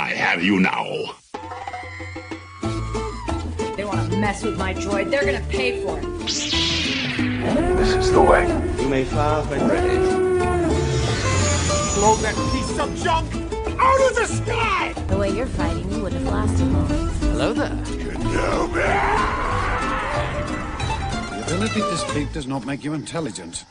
I have you now. They want to mess with my droid. They're gonna pay for it. This is the way. You may fire when ready. Blow that piece of junk out of the sky! The way you're fighting, you wouldn't have lasted long. Hello there. The ability to speak does not make you intelligent.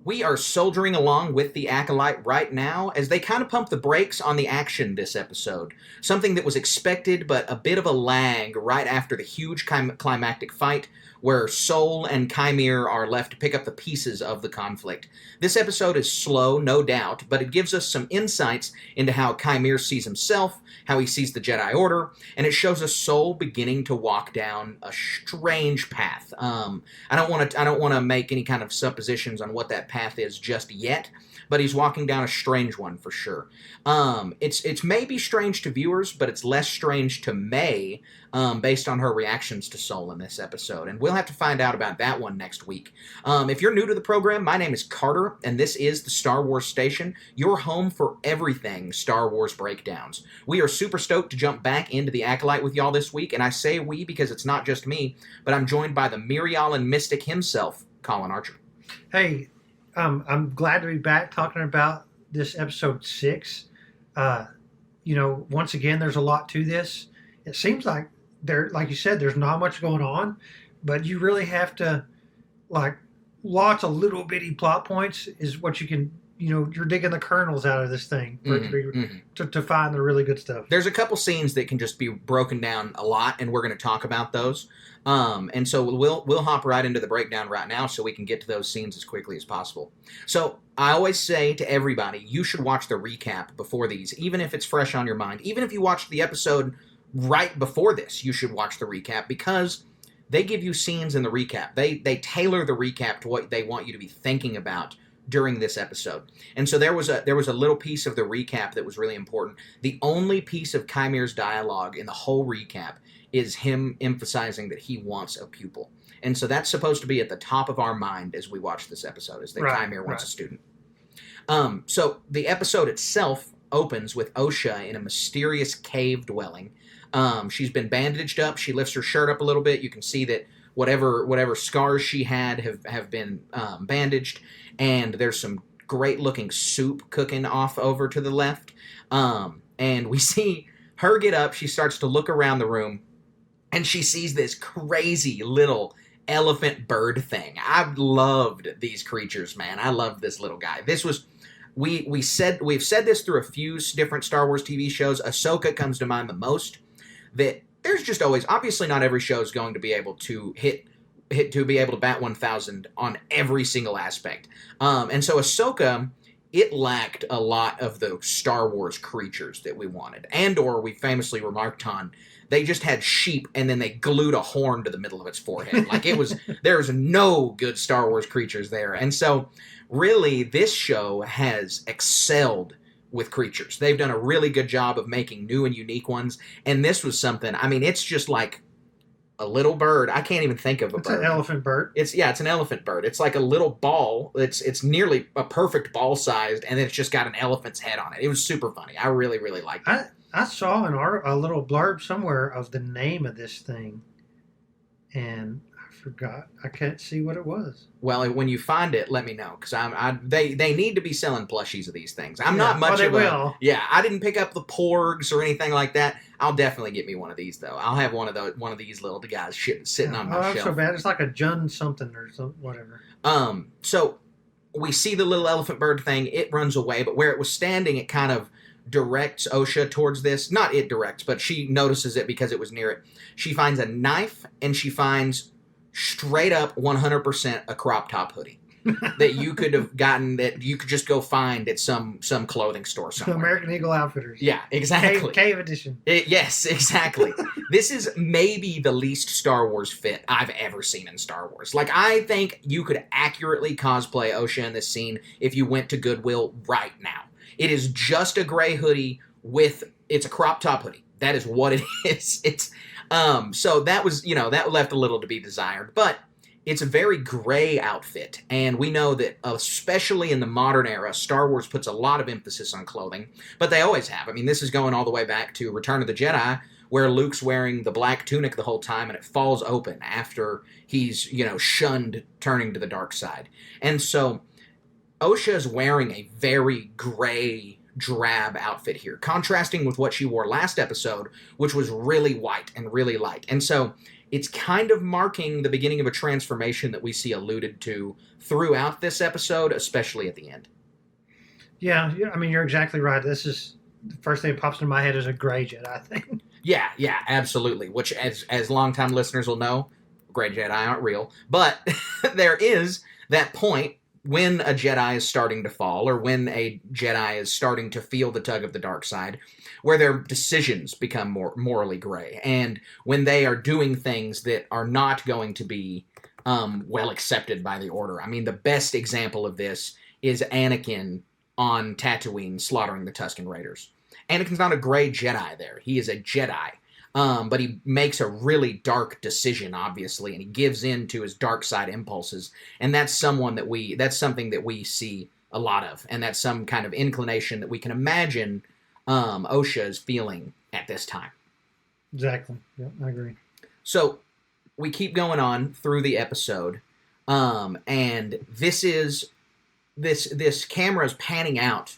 We are soldiering along with the Acolyte right now as they kind of pump the brakes on the action this episode. Something that was expected, but a bit of a lag right after the huge climactic fight where Sol and Chimere are left to pick up the pieces of the conflict. This episode is slow, no doubt, but it gives us some insights into how Chimere sees himself, how he sees the Jedi Order, and it shows us Sol beginning to walk down a strange path. I don't want to make any kind of suppositions on what that path is just yet, but he's walking down a strange one for sure. It's maybe strange to viewers, but it's less strange to May, based on her reactions to Sol in this episode, and we'll have to find out about that one next week. If you're new to the program, my name is Carter, and this is the Star Wars Station, your home for everything Star Wars breakdowns. We are super stoked to jump back into the Acolyte with y'all this week, and I say we because it's not just me, but I'm joined by the Mirialan mystic himself, Colin Archer. Hey, I'm glad to be back talking about this episode 6. Once again, there's a lot to this. It seems like like you said, there's not much going on, but you really have to, lots of little bitty plot points is what you can, you're digging the kernels out of this thing for to find the really good stuff. There's a couple scenes that can just be broken down a lot, and we're going to talk about those. And so we'll hop right into the breakdown right now so we can get to those scenes as quickly as possible. So I always say to everybody, you should watch the recap before these, even if it's fresh on your mind. Even if you watched the episode right before this, you should watch the recap because they give you scenes in the recap. They tailor the recap to what they want you to be thinking about during this episode. And so there was a little piece of the recap that was really important. The only piece of Chimere's dialogue in the whole recap is him emphasizing that he wants a pupil. And so that's supposed to be at the top of our mind as we watch this episode, is that Chimere wants a student. So the episode itself opens with Osha in a mysterious cave dwelling. She's been bandaged up. She lifts her shirt up a little bit. You can see that whatever scars she had have been bandaged. And there's some great-looking soup cooking off over to the left. And we see her get up. She starts to look around the room. And she sees this crazy little elephant bird thing. I've loved these creatures, man. I love this little guy. This was... We've said this through a few different Star Wars TV shows. Ahsoka comes to mind the most. That there's just always, obviously not every show is going to be able to be able to bat 1,000 on every single aspect. And so Ahsoka, it lacked a lot of the Star Wars creatures that we wanted. Andor, we famously remarked on, they just had sheep and then they glued a horn to the middle of its forehead. There's no good Star Wars creatures there. And so really this show has excelled with creatures. They've done a really good job of making new and unique ones. And this was something, it's just like a little bird. I can't even think of a bird. It's an elephant bird. It's an elephant bird. It's like a little ball. It's nearly a perfect ball sized, and it's just got an elephant's head on it. It was super funny. I really, really liked it. I saw a little blurb somewhere of the name of this thing, and I forgot. I can't see what it was. Well, when you find it, let me know, because they need to be selling plushies of these things. I'm not much of a... Yeah, I didn't pick up the porgs or anything like that. I'll definitely get me one of these, though. I'll have one of these little guys sitting on my shelf. Oh, that's so bad. It's like a Jun something or whatever. So we see the little elephant bird thing. It runs away, but where it was standing, it kind of directs Osha towards this. Not it directs, but she notices it because it was near it. She finds a knife, and she finds straight up 100% a crop top hoodie that you could have gotten, that you could just go find at some clothing store somewhere. American Eagle Outfitters. Yeah, exactly. Cave edition. Yes, exactly. This is maybe the least Star Wars fit I've ever seen in Star Wars. I think you could accurately cosplay Osha in this scene if you went to Goodwill right now. It is just a gray hoodie it's a crop top hoodie. That is what it is. It's so that was, that left a little to be desired, but it's a very gray outfit, and we know that, especially in the modern era, Star Wars puts a lot of emphasis on clothing, but they always have. I mean, this is going all the way back to Return of the Jedi, where Luke's wearing the black tunic the whole time, and it falls open after he's, shunned turning to the dark side. And so Osha is wearing a very gray, drab outfit here, contrasting with what she wore last episode, which was really white and really light. And so it's kind of marking the beginning of a transformation that we see alluded to throughout this episode, especially at the end. Yeah, I mean, you're exactly right. This is the first thing that pops into my head is a gray Jedi thing. Yeah, absolutely. Which, as longtime listeners will know, gray Jedi aren't real. But there is that point when a Jedi is starting to fall, or when a Jedi is starting to feel the tug of the dark side, where their decisions become more morally gray, and when they are doing things that are not going to be well accepted by the Order. I mean, the best example of this is Anakin on Tatooine slaughtering the Tusken Raiders. Anakin's not a gray Jedi there. He is a Jedi. But he makes a really dark decision, obviously, and he gives in to his dark side impulses. And that's something that we see a lot of, and that's some kind of inclination that we can imagine Osha is feeling at this time. Exactly. Yeah, I agree. So we keep going on through the episode, and this camera is panning out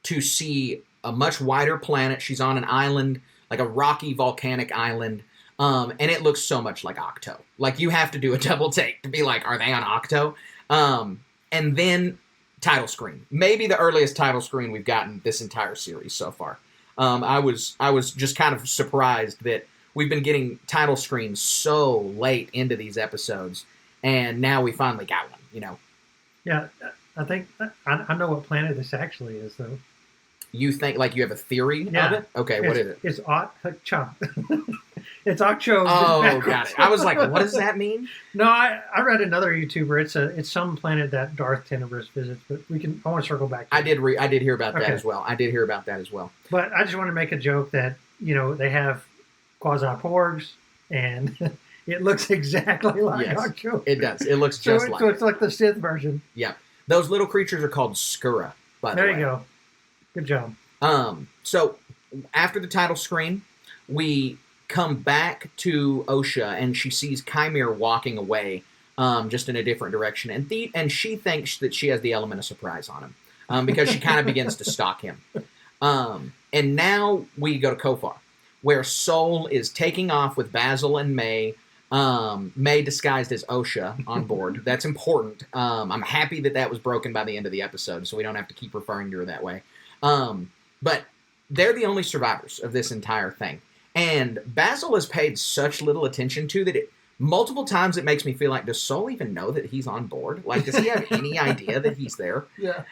to see a much wider planet. She's on an island, like a rocky volcanic island, and it looks so much like Octo. Like, you have to do a double take to be like, are they on Octo? And then title screen. Maybe the earliest title screen we've gotten this entire series so far. I was just kind of surprised that we've been getting title screens so late into these episodes, and now we finally got one, Yeah, I think I know what planet this actually is, though. You think, like, you have a theory of it? Okay, what is it? It's Octo. It's Octo. Oh, got it. I was like, what does that mean? No, I read another YouTuber. It's some planet that Darth Tenebris visits, but I want to circle back to I did hear about that as well. But I just want to make a joke that, they have quasi-porgs, and it looks exactly like Octo. It does. It looks just like it. So it's like the Sith version. Yeah. Those little creatures are called Skura, by the way. There you go. Good job. So after the title screen, we come back to Osha, and she sees Chimere walking away, just in a different direction, and she thinks that she has the element of surprise on him, because she kind of begins to stalk him. And now we go to Kofar, where Sol is taking off with Basil and May. May disguised as Osha on board. That's important. I'm happy that was broken by the end of the episode, so we don't have to keep referring to her that way. But they're the only survivors of this entire thing. And Basil has paid such little attention to that multiple times it makes me feel like, does Sol even know that he's on board? Like, does he have any idea that he's there? Yeah.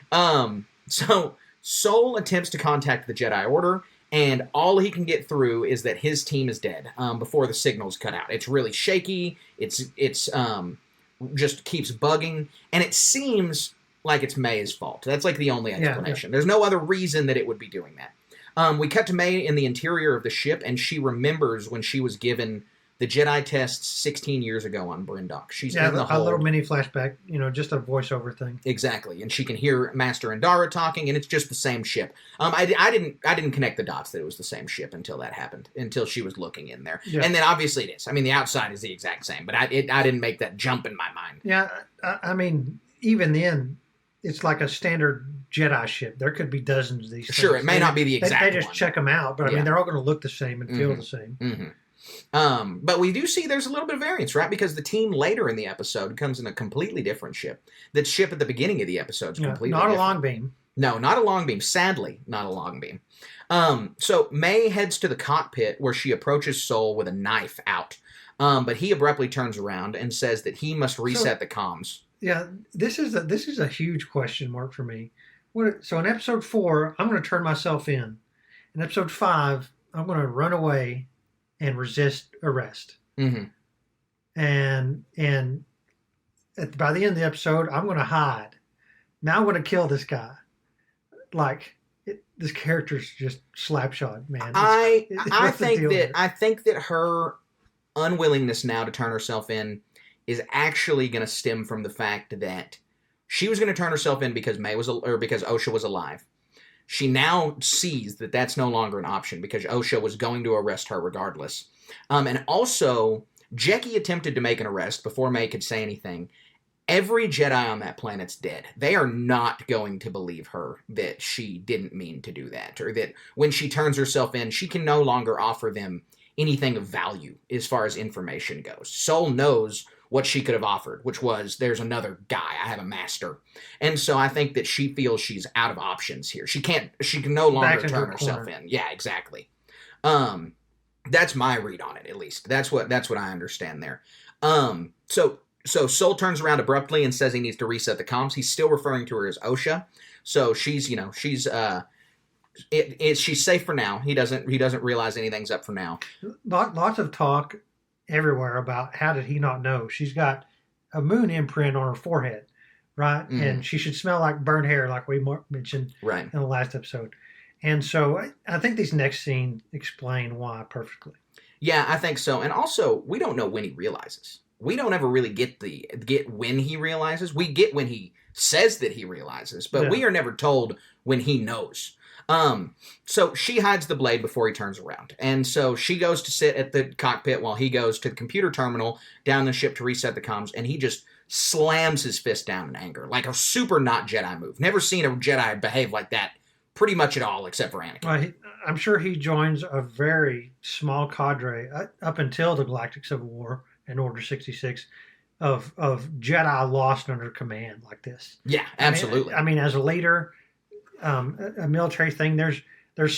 So Sol attempts to contact the Jedi Order, and all he can get through is that his team is dead before the signals cut out. It's really shaky. It's just keeps bugging, and it seems like it's May's fault. That's like the only explanation. Yeah. There's no other reason that it would be doing that. We cut to May in the interior of the ship, and she remembers when she was given the Jedi tests 16 years ago on Brindok. She's in the hold. A little mini flashback, just a voiceover thing. Exactly, and she can hear Master Andara talking, and it's just the same ship. I didn't connect the dots that it was the same ship until that happened, until she was looking in there. Yeah. And then obviously it is. I mean, the outside is the exact same, but I didn't make that jump in my mind. Yeah, I mean, even then, it's like a standard Jedi ship. There could be dozens of these things. Sure, it may not be the exact one. They just check them out, but I mean, they're all going to look the same and feel the same. Mm-hmm. But we do see there's a little bit of variance, right? Because the team later in the episode comes in a completely different ship. The ship at the beginning of the episode is completely different. Not a long beam. No, not a long beam. Sadly, not a long beam. So May heads to the cockpit where she approaches Sol with a knife out. But he abruptly turns around and says that he must reset the comms. Yeah, this is a huge question mark for me. So in episode 4, I'm going to turn myself in. In episode 5, I'm going to run away and resist arrest. Mm-hmm. And by the end of the episode, I'm going to hide. Now I'm going to kill this guy. This character's just slapshot, man. I think that her unwillingness now to turn herself in is actually going to stem from the fact that she was going to turn herself in because because OSHA was alive. She now sees that that's no longer an option because OSHA was going to arrest her regardless. And also, Jecki attempted to make an arrest before May could say anything. Every Jedi on that planet's dead. They are not going to believe her that she didn't mean to do that, or that when she turns herself in, she can no longer offer them anything of value as far as information goes. Sol knows what she could have offered, which was, there's another guy, I have a master. And so I think that she feels she's out of options here. She can no longer turn herself in. Yeah, exactly. That's my read on it, at least. That's what I understand there. So Sol turns around abruptly and says he needs to reset the comms. He's still referring to her as OSHA. So she's safe for now. He doesn't realize anything's up for now. Lots of talk everywhere about how did he not know? She's got a moon imprint on her forehead, right? Mm-hmm. And she should smell like burnt hair, like we mentioned in the last episode. And so I think these next scenes explain why perfectly. Yeah, I think so. And also, we don't know when he realizes. We don't ever really get when he realizes. We get when he says that he realizes, but we are never told when he knows. So she hides the blade before he turns around. And so she goes to sit at the cockpit while he goes to the computer terminal down the ship to reset the comms, and he just slams his fist down in anger, like a super not Jedi move. Never seen a Jedi behave like that pretty much at all, except for Anakin. Well, I'm sure he joins a very small cadre up until the Galactic Civil War and Order 66 of Jedi lost under command like this. Yeah, absolutely. I mean, as a leader, a military thing, there's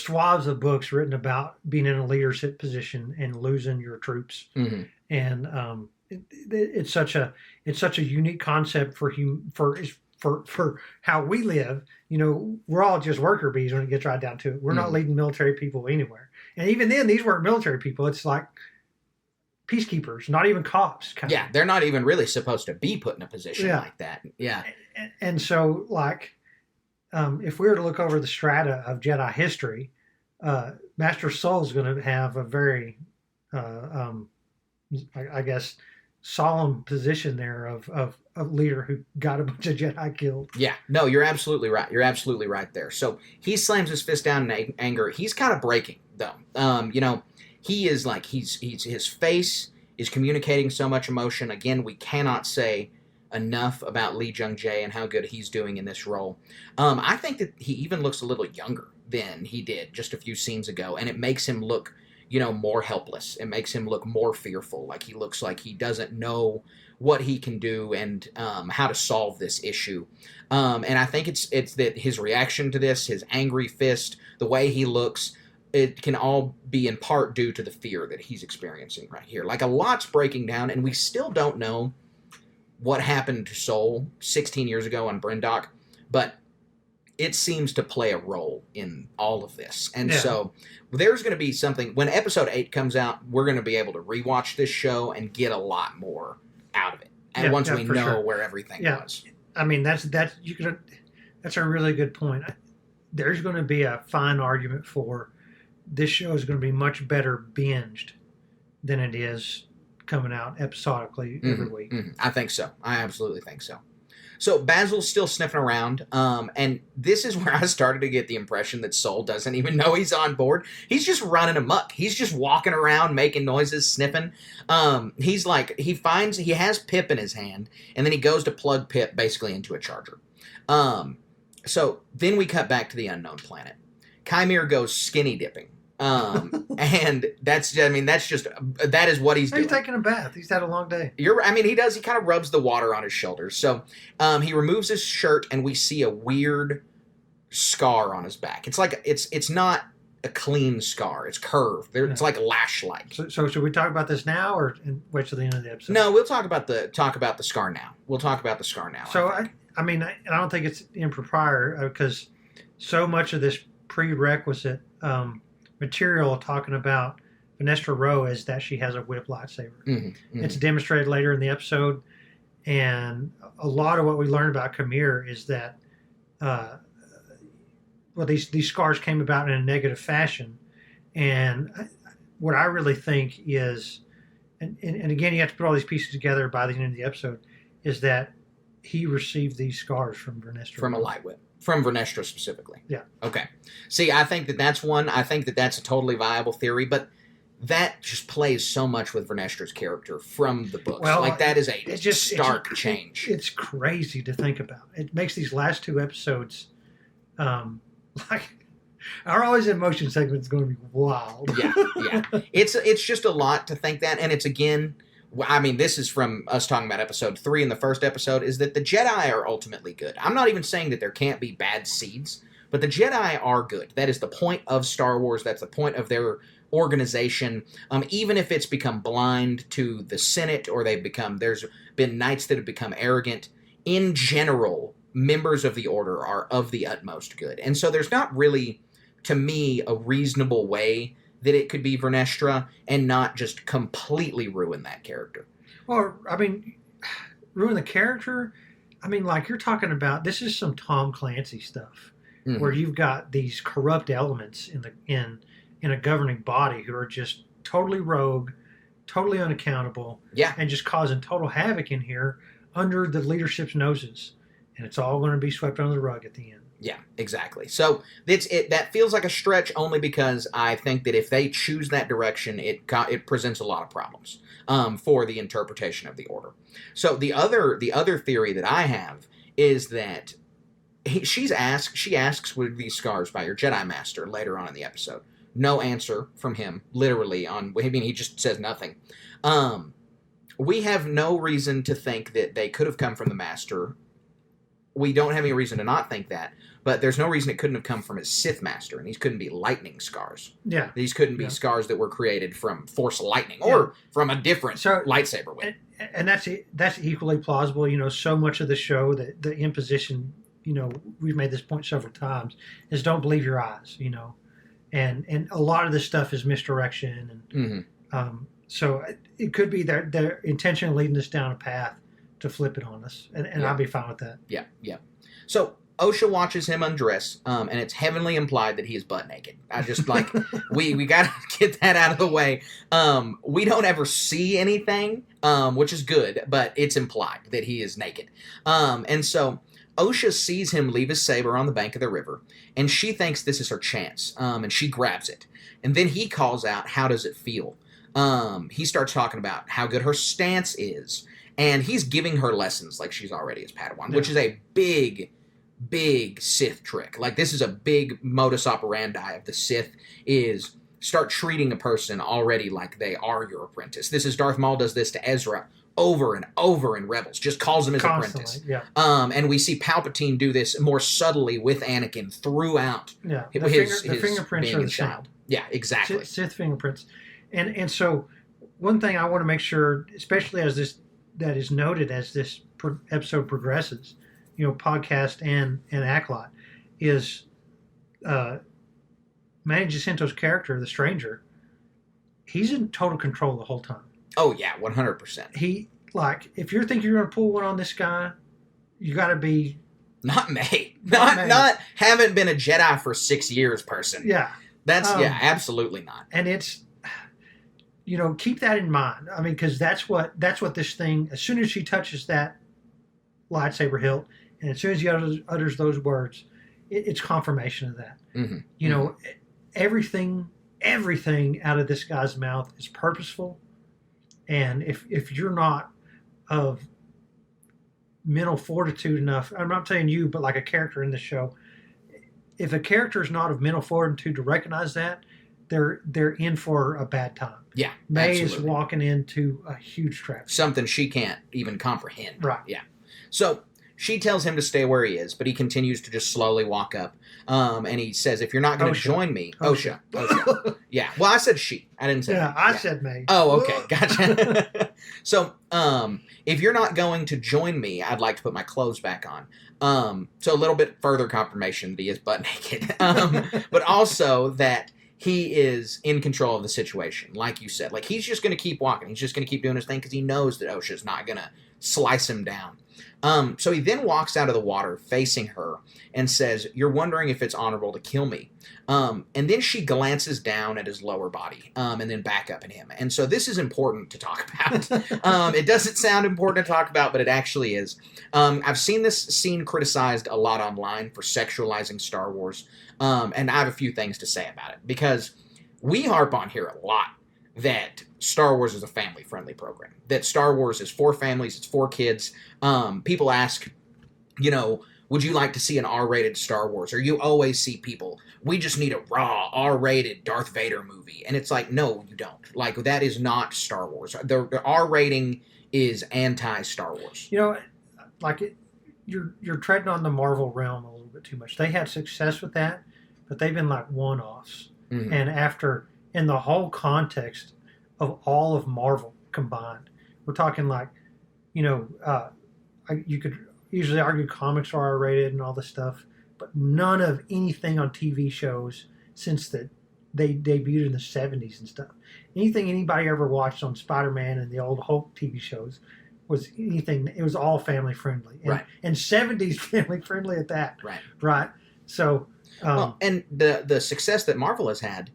swaths of books written about being in a leadership position and losing your troops. Mm-hmm. And it's such a unique concept for how we live. You know, we're all just worker bees when it gets right down to it. We're not leading military people anywhere. And even then, these weren't military people. It's like peacekeepers, not even cops. Yeah, they're not even really supposed to be put in a position like that. Yeah. And so, like, if we were to look over the strata of Jedi history, Master Sol is going to have a very, I guess, solemn position there of a leader who got a bunch of Jedi killed. Yeah, no, you're absolutely right. You're absolutely right there. So he slams his fist down in anger. He's kind of breaking, though. You know, he is like, his face is communicating so much emotion. Again, we cannot say enough about Lee Jung-jae and how good he's doing in this role. I think that he even looks a little younger than he did just a few scenes ago, and it makes him look, you know, more helpless. It makes him look more fearful, like he looks like he doesn't know what he can do and how to solve this issue. And I think it's that his reaction to this, his angry fist, the way he looks, it can all be in part due to the fear that he's experiencing right here. Like, a lot's breaking down, and we still don't know what happened to Sol 16 years ago on Brindok, but it seems to play a role in all of this. And so there's going to be something, when episode 8 comes out, we're going to be able to rewatch this show and get a lot more out of it. And once we know where everything was. I mean, that's a really good point. There's going to be a fine argument for this show is going to be much better binged than it is coming out episodically every week. Mm-hmm. I think so. I absolutely think so. So Basil's still sniffing around, and this is where I started to get the impression that Sol doesn't even know he's on board. He's just running amok. He's just walking around, making noises, sniffing. He's like, he has Pip in his hand, and then he goes to plug Pip basically into a charger. So then we cut back to the unknown planet. Chimere goes skinny dipping. And that is what he's doing. He's taking a bath. He's had a long day. He does. He kind of rubs the water on his shoulders. So, he removes his shirt and we see a weird scar on his back. It's like, it's not a clean scar. It's curved. It's like lash-like. So should we talk about this now or wait till the end of the episode? No, we'll talk about the scar now. We'll talk about the scar now. So I don't think it's improper because so much of this prerequisite, material talking about Vanessa Rowe is that she has a whip lightsaber. Mm-hmm, mm-hmm. It's demonstrated later in the episode, and a lot of what we learn about Chimere is that these scars came about in a negative fashion, and what I really think is and again, you have to put all these pieces together by the end of the episode, is that he received these scars from Vernestra. From a light whip. From Vernestra specifically. Yeah. Okay. See, I think that's one. I think that's a totally viable theory, but that just plays so much with Vernestra's character from the books. Well, like, that is a stark change. It's crazy to think about. It makes these last 2 episodes, like, our always in motion segment is going to be wild. Yeah. It's just a lot to think that, and it's, again, I mean, this is from us talking about episode 3 in the first episode, is that the Jedi are ultimately good. I'm not even saying that there can't be bad seeds, but the Jedi are good. That is the point of Star Wars. That's the point of their organization. Even if it's become blind to the Senate, or there's been knights that have become arrogant, in general, members of the Order are of the utmost good. And so there's not really, to me, a reasonable way that it could be Vernestra and not just completely ruin that character. Well, I mean, ruin the character? I mean, like, you're talking about, this is some Tom Clancy stuff, where you've got these corrupt elements in a governing body who are just totally rogue, totally unaccountable, and just causing total havoc in here under the leadership's noses. And it's all going to be swept under the rug at the end. Yeah, exactly. So that feels like a stretch, only because I think that if they choose that direction, it presents a lot of problems for the interpretation of the Order. So the other theory that I have is that she asks, "What are these scars by your Jedi Master?" later on in the episode. No answer from him, literally. He just says nothing. We have no reason to think that they could have come from the Master. We don't have any reason to not think that, but there's no reason it couldn't have come from his Sith Master, and these couldn't be lightning scars. Yeah. These couldn't be scars that were created from Force lightning or from a different lightsaber whip. And that's equally plausible. You know, so much of the show, the imposition, you know, we've made this point several times, is don't believe your eyes, you know. And a lot of this stuff is misdirection. And so it could be they're intentionally leading us down a path to flip it on us, and I'll be fine with that. Yeah. So Osha watches him undress, and it's heavily implied that he is butt naked. I just like we got to get that out of the way. We don't ever see anything, which is good, but it's implied that he is naked. And so Osha sees him leave his saber on the bank of the river, and she thinks this is her chance, and she grabs it. And then he calls out, "How does it feel?" He starts talking about how good her stance is. And he's giving her lessons like she's already his Padawan, which is a big Sith trick. Like, this is a big modus operandi of the Sith, is start treating a person already like they are your apprentice. This is Darth Maul does this to Ezra over and over in Rebels, just calls him his apprentice. Yeah. And we see Palpatine do this more subtly with Anakin throughout his fingerprints being are a the child. same. Yeah, exactly. Sith fingerprints. And so one thing I want to make sure, especially as that is noted as this episode progresses, you know, podcast and Acolyte, is Manny Jacinto's character, the Stranger. He's in total control the whole time. Oh yeah, 100%. He, like, if you're thinking you're gonna pull one on this guy, you got to be not haven't been a Jedi for 6 years person. Yeah, that's absolutely not. And it's, you know, keep that in mind. I mean, because that's what this thing. As soon as she touches that lightsaber hilt, and as soon as he utters those words, it's confirmation of that. You know, everything out of this guy's mouth is purposeful. And if you're not of mental fortitude enough, I'm not saying you, but like a character in the show, if a character is not of mental fortitude to recognize that, they're in for a bad time. Yeah, May absolutely. is walking into a huge trap. Something she can't even comprehend. Right. Yeah. So she tells him to stay where he is, but he continues to just slowly walk up. And he says, "If you're not going to join me," Osha. Yeah. Well, I said she. I didn't say. Yeah, I said May. Oh, okay, gotcha. So, if you're not going to join me, I'd like to put my clothes back on. So a little bit further confirmation that he is butt naked, but also that he is in control of the situation, like you said. Like, he's just going to keep walking. He's just going to keep doing his thing because he knows that Osha's not going to slice him down. So he then walks out of the water facing her and says, "You're wondering if it's honorable to kill me." And then she glances down at his lower body and then back up at him. And so this is important to talk about. It doesn't sound important to talk about, but it actually is. I've seen this scene criticized a lot online for sexualizing Star Wars. And I have a few things to say about it, because we harp on here a lot that Star Wars is a family-friendly program, that Star Wars is for families, it's for kids. People ask, would you like to see an R-rated Star Wars? Or you always see people, we just need a raw R-rated Darth Vader movie. And it's like, no, you don't. Like, that is not Star Wars. The R rating is anti-Star Wars. You're treading on the Marvel realm a little bit too much. They had success with that, but they've been like one-offs. Mm-hmm. And in the whole context of all of Marvel combined, we're talking like, you could usually argue comics are R-rated and all this stuff, but none of anything on TV shows since they debuted in the 70s and stuff. Anything anybody ever watched on Spider-Man and the old Hulk TV shows was anything, it was all family friendly. Right. And 70s family friendly at that. Right. Right. So, and the success that Marvel has had,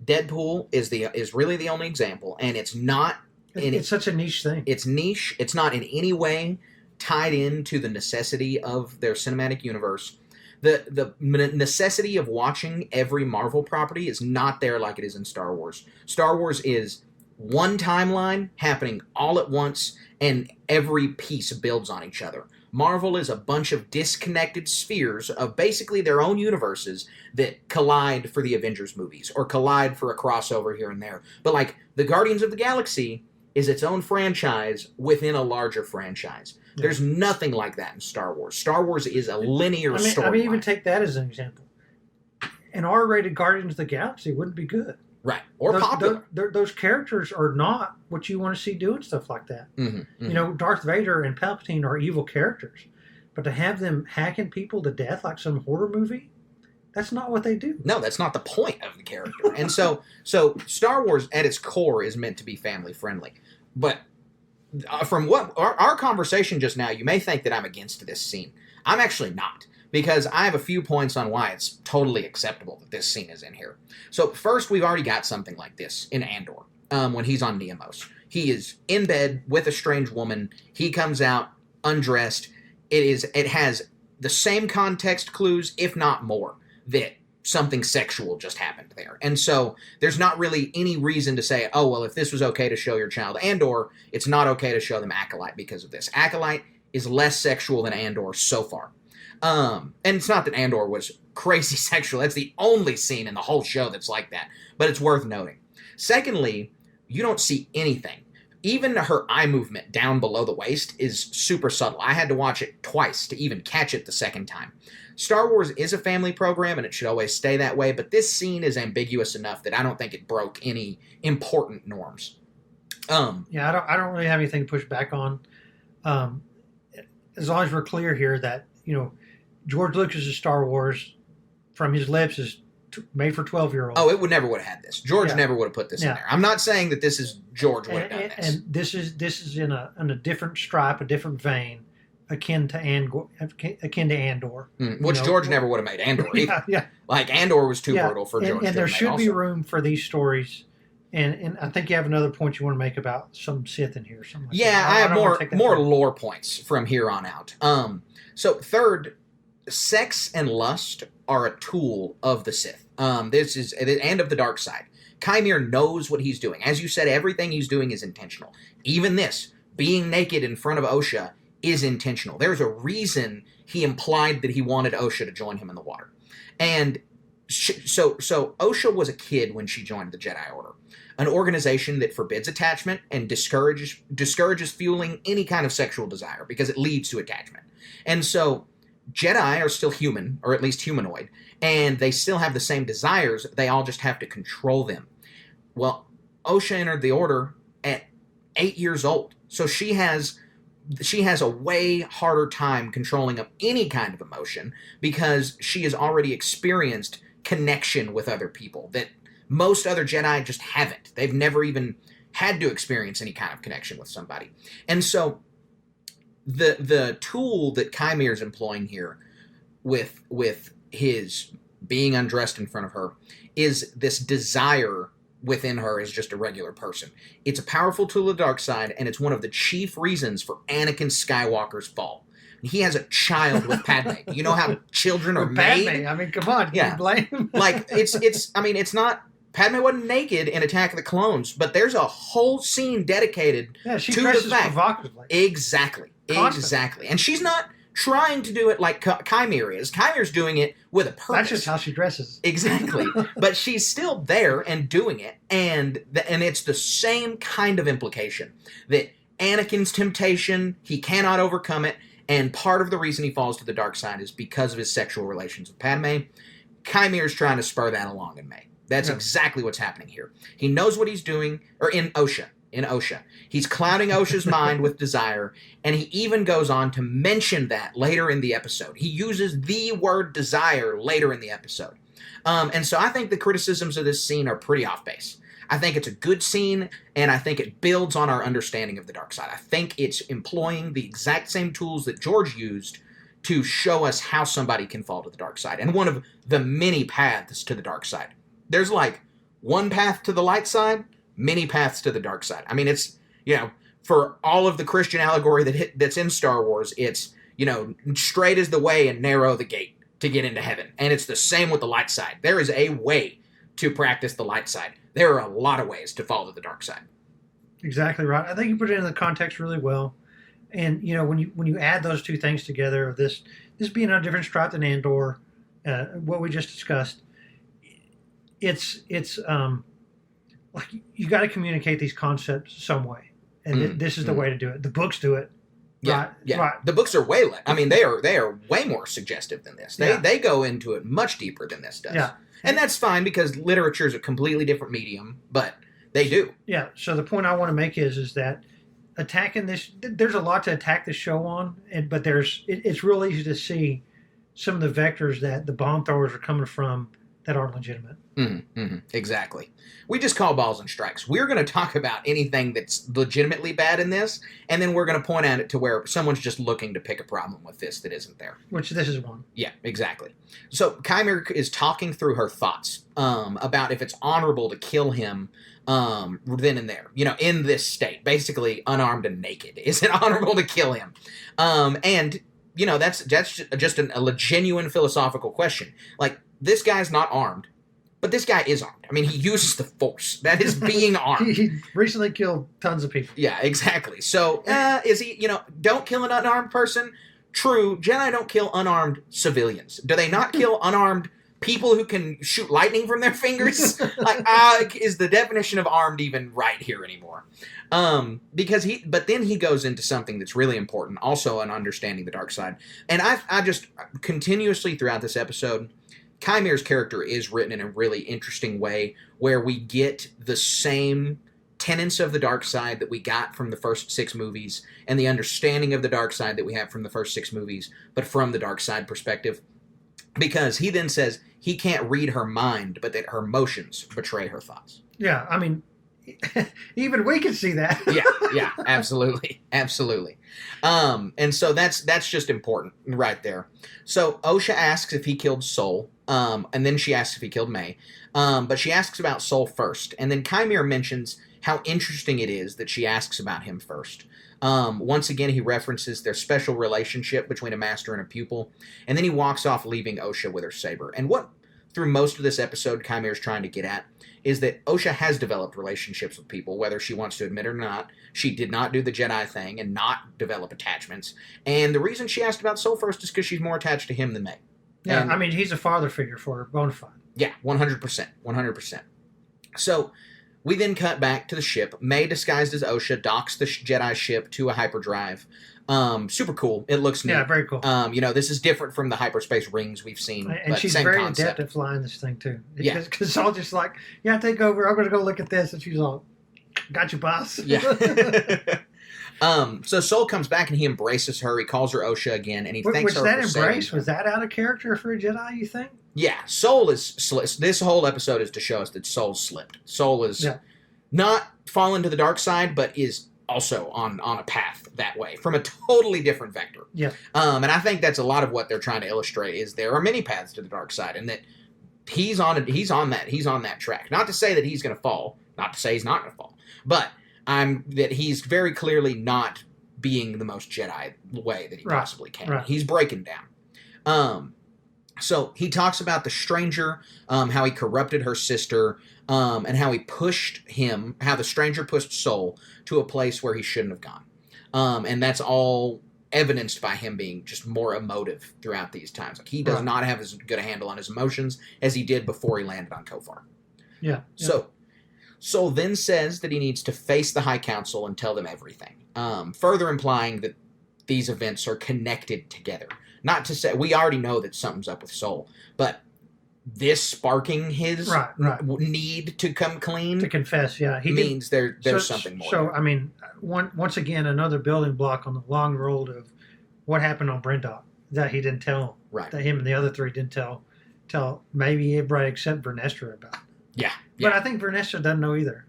Deadpool is really the only example, and it's not. It's such a niche thing. It's niche. It's not in any way tied into the necessity of their cinematic universe. The necessity of watching every Marvel property is not there like it is in Star Wars. Star Wars is one timeline happening all at once, and every piece builds on each other. Marvel is a bunch of disconnected spheres of basically their own universes that collide for the Avengers movies or collide for a crossover here and there. But like the Guardians of the Galaxy is its own franchise within a larger franchise. Yeah. There's nothing like that in Star Wars. Star Wars is a linear storyline. Even take that as an example. An R-rated Guardians of the Galaxy wouldn't be good. Right. Or popular. Those characters are not what you want to see doing stuff like that. Mm-hmm, mm-hmm. Darth Vader and Palpatine are evil characters. But to have them hacking people to death like some horror movie, that's not what they do. No, that's not the point of the character. And so Star Wars at its core is meant to be family friendly. But from what our conversation just now, you may think that I'm against this scene. I'm actually not. Because I have a few points on why it's totally acceptable that this scene is in here. So first, we've already got something like this in Andor when he's on Neamos. He is in bed with a strange woman. He comes out undressed. It has the same context clues, if not more, that something sexual just happened there. And so there's not really any reason to say, oh, well, if this was okay to show your child Andor, it's not okay to show them Acolyte because of this. Acolyte is less sexual than Andor so far. And it's not that Andor was crazy sexual. That's the only scene in the whole show that's like that. But it's worth noting. Secondly, you don't see anything. Even her eye movement down below the waist is super subtle. I had to watch it twice to even catch it the second time. Star Wars is a family program, and it should always stay that way. But this scene is ambiguous enough that I don't think it broke any important norms. I don't really have anything to push back on. As long as we're clear here that, George Lucas's Star Wars, from his lips, is made for 12-year-olds. Oh, it never would have had this. George never would have put this in there. I'm not saying that this is George would have done this. And this is in a different stripe, a different vein, akin to Andor. Which George never would have made Andor either. Yeah. Like Andor was too brutal for George. And there should be room for these stories. And I think you have another point you want to make about some Sith in here. Something like that. I have more lore points from here on out. So third, sex and lust are a tool of the Sith. This is and of the dark side. Kymir knows what he's doing. As you said, everything he's doing is intentional. Even this, being naked in front of Osha, is intentional. There's a reason he implied that he wanted Osha to join him in the water. And so Osha was a kid when she joined the Jedi Order, an organization that forbids attachment and discourages fueling any kind of sexual desire because it leads to attachment. And so Jedi are still human, or at least humanoid, and they still have the same desires. They all just have to control them. Well, Osha entered the Order at 8 years old, so she has a way harder time controlling of any kind of emotion because she has already experienced connection with other people that most other Jedi just haven't. They've never even had to experience any kind of connection with somebody. And so the tool that Kymir's employing here with his being undressed in front of her is this desire within her as just a regular person. It's a powerful tool of the dark side, and it's one of the chief reasons for Anakin Skywalker's fall. He has a child with Padme. You know how children are made? Padme, I mean, come on. Can you blame him? Like, it's not... Padme wasn't naked in Attack of the Clones, but there's a whole scene dedicated she to dresses the fact. provocatively. Exactly. Constantly. Exactly. And she's not trying to do it like Kymir is. Kymir's doing it with a purpose. That's just how she dresses. Exactly. But she's still there and doing it, and it's the same kind of implication that Anakin's temptation, he cannot overcome it, and part of the reason he falls to the dark side is because of his sexual relations with Padme. Kymir's trying to spur that along in May. That's exactly what's happening here. He knows what he's doing, or in Osha. He's clouding Osha's mind with desire, and he even goes on to mention that later in the episode. He uses the word desire later in the episode. And so I think the criticisms of this scene are pretty off base. I think it's a good scene, and I think it builds on our understanding of the dark side. I think it's employing the exact same tools that George used to show us how somebody can fall to the dark side, and one of the many paths to the dark side. There's like one path to the light side, many paths to the dark side. I mean, it's, for all of the Christian allegory that's in Star Wars, it's, straight is the way and narrow the gate to get into heaven. And it's the same with the light side. There is a way to practice the light side. There are a lot of ways to fall to the dark side. Exactly right. I think you put it in the context really well. And, when you add those two things together, this being on a different stripe than Andor, what we just discussed, it's like you got to communicate these concepts some way, and this is the way to do it. The books do it. Yeah, right. Right. The books are way less. I mean, they are way more suggestive than this. They go into it much deeper than this does. Yeah, and that's fine because literature is a completely different medium, but they do. Yeah. So the point I want to make is that attacking this, there's a lot to attack this show on, but it's real easy to see some of the vectors that the bomb throwers are coming from that aren't legitimate. Exactly. We just call balls and strikes. We're going to talk about anything that's legitimately bad in this, and then we're going to point at it to where someone's just looking to pick a problem with this that isn't there. Which this is one. Yeah, exactly. So Kymir is talking through her thoughts about if it's honorable to kill him then and there, in this state, basically unarmed and naked. Is it honorable to kill him? And that's just a genuine philosophical question. Like, this guy's not armed, but this guy is armed. I mean, he uses the Force. That is being armed. He recently killed tons of people. Yeah, exactly. So, is he, don't kill an unarmed person? True, Jedi don't kill unarmed civilians. Do they not kill unarmed people who can shoot lightning from their fingers? Is the definition of armed even right here anymore? But then he goes into something that's really important, also on understanding the dark side. And I just continuously throughout this episode, Kymir's character is written in a really interesting way where we get the same tenets of the dark side that we got from the first 6 movies and the understanding of the dark side that we have from the first 6 movies, but from the dark side perspective. Because he then says he can't read her mind, but that her emotions betray her thoughts. Yeah, I mean, even we can see that. yeah, absolutely. And so that's just important right there. So Osha asks if he killed Sol, and then she asks if he killed May. But she asks about Sol first, and then Kymir mentions how interesting it is that she asks about him first. Once again, he references their special relationship between a master and a pupil, and then he walks off, leaving Osha with her saber. And what, through most of this episode, Kymir's trying to get at is that Osha has developed relationships with people, whether she wants to admit it or not. She did not do the Jedi thing and not develop attachments. And the reason she asked about Sol first is because she's more attached to him than May. Yeah, and, I mean, he's a father figure for her, bona fide. Yeah, 100%. So we then cut back to the ship. May, disguised as Osha, docks the Jedi ship to a hyperdrive. Super cool. It looks neat. Yeah, very cool. This is different from the hyperspace rings we've seen. And but she's same very concept. adept at flying this thing, too. Yeah. Because Saul just like, yeah, take over. I'm going to go look at this. And she's all, got you, boss. Yeah. So Sol comes back and he embraces her. He calls her Osha again, and he thanks her for saving her. Was that embrace? Was that out of character for a Jedi, you think? Yeah. Sol is... This whole episode is to show us that Sol's slipped. Sol is not fallen to the dark side, but is also on a path that way from a totally different vector. Yeah. And I think that's a lot of what they're trying to illustrate is there are many paths to the dark side, and that he's on that track. Not to say that he's going to fall, not to say he's not going to fall, but that he's very clearly not being the most Jedi way that he possibly can. Right. He's breaking down. So he talks about the stranger, how he corrupted her sister, and how how the stranger pushed Soul to a place where he shouldn't have gone. And that's all evidenced by him being just more emotive throughout these times. Like he does not have as good a handle on his emotions as he did before he landed on Kofar. Yeah. So Soul then says that he needs to face the High Council and tell them everything, further implying that these events are connected together. Not to say, we already know that something's up with Soul, but this sparking his need to come clean, to confess, means there's something more. So, I mean, once again, another building block on the long road of what happened on Brindok that he didn't tell, that him and the other three didn't tell maybe everybody except Vernestra about. Yeah. But I think Vernestra doesn't know either.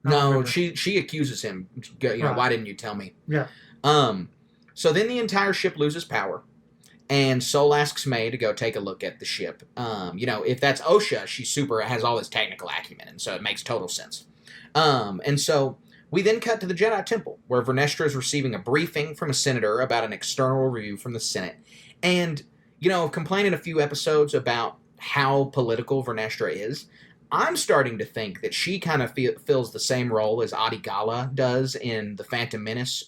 No, she accuses him. Why didn't you tell me? Yeah. So then the entire ship loses power. And Soul asks May to go take a look at the ship. If that's Osha, she has all this technical acumen, and so it makes total sense. And so we then cut to the Jedi Temple, where Vernestra is receiving a briefing from a senator about an external review from the Senate. And, complaining a few episodes about how political Vernestra is, I'm starting to think that she kind of fills the same role as Adi Gala does in The Phantom Menace,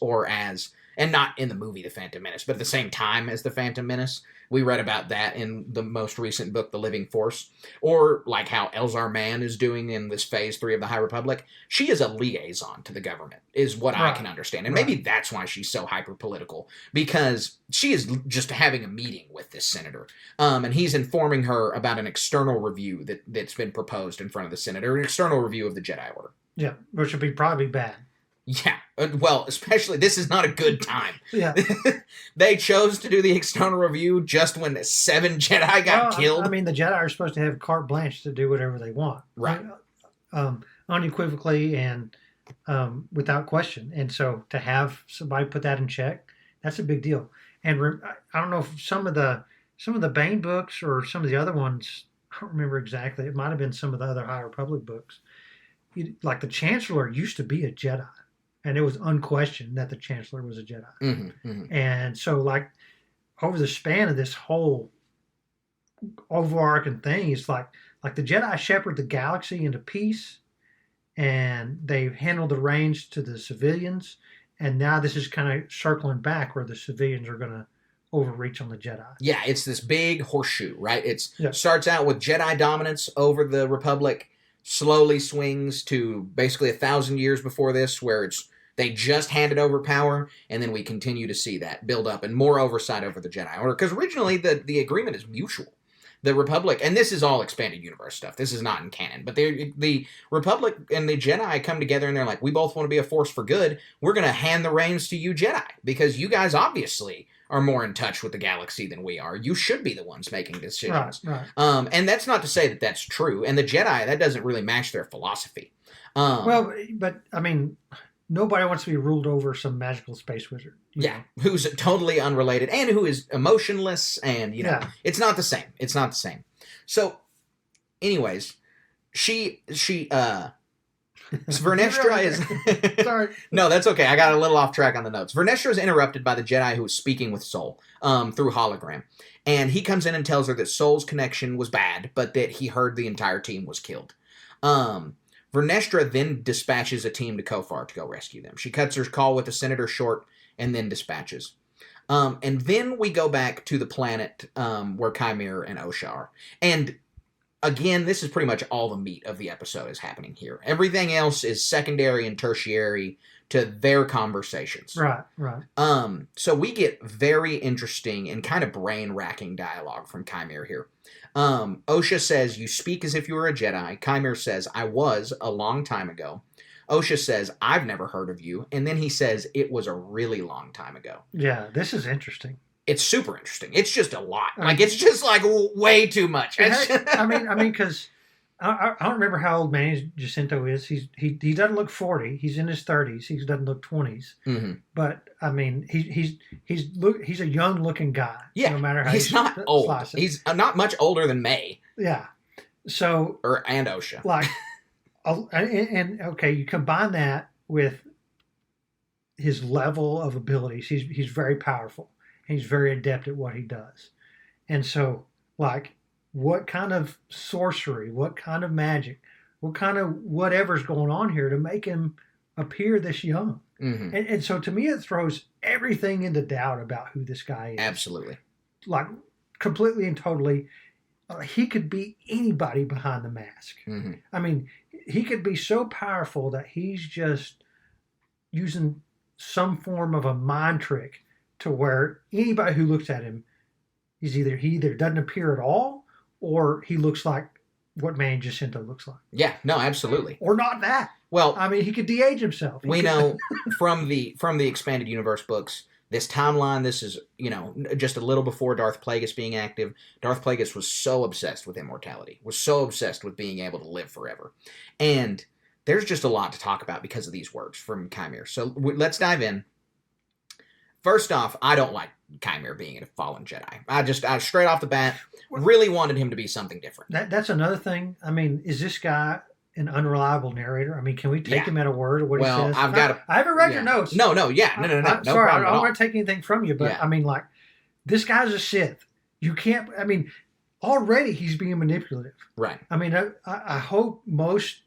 and not in the movie The Phantom Menace, but at the same time as The Phantom Menace. We read about that in the most recent book, The Living Force. Or like how Elzar Mann is doing in this Phase 3 of the High Republic. She is a liaison to the government, is what I can understand. And maybe that's why she's so hyper-political, because she is just having a meeting with this senator. And he's informing her about an external review that's been proposed in front of the Senate, or an external review of the Jedi Order. Yeah, which would be probably bad. Yeah, well, especially, this is not a good time. Yeah. They chose to do the external review just when 7 Jedi got killed. I mean, the Jedi are supposed to have carte blanche to do whatever they want. Right. Unequivocally and without question. And so to have somebody put that in check, that's a big deal. And I don't know if some of the Bane books or some of the other ones, I don't remember exactly. It might have been some of the other High Republic books. Like the Chancellor used to be a Jedi. And it was unquestioned that the Chancellor was a Jedi. Mm-hmm, mm-hmm. And so, like, over the span of this whole overarching thing, it's like the Jedi shepherd the galaxy into peace, and they've handled the reins to the civilians, and now this is kind of circling back where the civilians are going to overreach on the Jedi. Yeah, it's this big horseshoe, right? Starts out with Jedi dominance over the Republic, slowly swings to basically 1,000 years before this, where they just handed over power, and then we continue to see that build up and more oversight over the Jedi Order. Because originally the agreement is mutual. The Republic, and this is all expanded universe stuff. This is not in canon, but the Republic and the Jedi come together and they're like, we both want to be a force for good. We're going to hand the reins to you Jedi, because you guys obviously are more in touch with the galaxy than we are. You should be the ones making decisions. Right. And that's not to say that that's true. And the Jedi, that doesn't really match their philosophy. Well, but I mean, nobody wants to be ruled over some magical space wizard. Yeah, who's totally unrelated and who is emotionless, and it's not the same. It's not the same. So, anyways, Vernestra is... Sorry. No, that's okay. I got a little off track on the notes. Vernestra is interrupted by the Jedi who is speaking with Soul through hologram. And he comes in and tells her that Soul's connection was bad, but that he heard the entire team was killed. Vernestra then dispatches a team to Kofar to go rescue them. She cuts her call with the senator short and then dispatches. And then we go back to the planet where Chimera and Osha are. And again, this is pretty much all the meat of the episode is happening here. Everything else is secondary and tertiary to their conversations. Right. So we get very interesting and kind of brain-racking dialogue from Chimera here. Osha says, you speak as if you were a Jedi. Chimera says, I was a long time ago. Osha says, I've never heard of you. And then he says, it was a really long time ago. Yeah, this is interesting. It's super interesting. It's just a lot. Like, it's just like way too much. I mean, because I don't remember how old Manny Jacinto is. He doesn't look 40. He's in his 30s. He doesn't look 20s. Mm-hmm. But I mean, he's a young looking guy. Yeah, no matter how he's not old. slice it. He's not much older than May. Yeah. So And OSHA. like, and okay, you combine that with his level of abilities. He's very powerful. And he's very adept at what he does. And so like, what kind of sorcery, what kind of magic, what kind of whatever's going on here to make him appear this young? Mm-hmm. And so to me, it throws everything into doubt about who this guy is. Absolutely. Like completely and totally, he could be anybody behind the mask. Mm-hmm. I mean, he could be so powerful that he's just using some form of a mind trick to where anybody who looks at him he either doesn't appear at all, or he looks like what Manny Jacinto looks like. Yeah, no, absolutely. Or not that. Well, I mean, he could de-age himself. We know from the expanded universe books, this timeline, this is, just a little before Darth Plagueis being active. Darth Plagueis was so obsessed with immortality, was so obsessed with being able to live forever. And there's just a lot to talk about because of these words from Chimere. So let's dive in. First off, I don't like Chimere being a fallen Jedi. I straight off the bat really wanted him to be something different. That's another thing. I mean, is this guy an unreliable narrator? I mean, can we take him at a word or what he says? I haven't read your notes. No, I'm sorry, I don't want to take anything from you, but I mean, like, this guy's a Sith. You can't. I mean, already he's being manipulative. Right. I mean, I hope most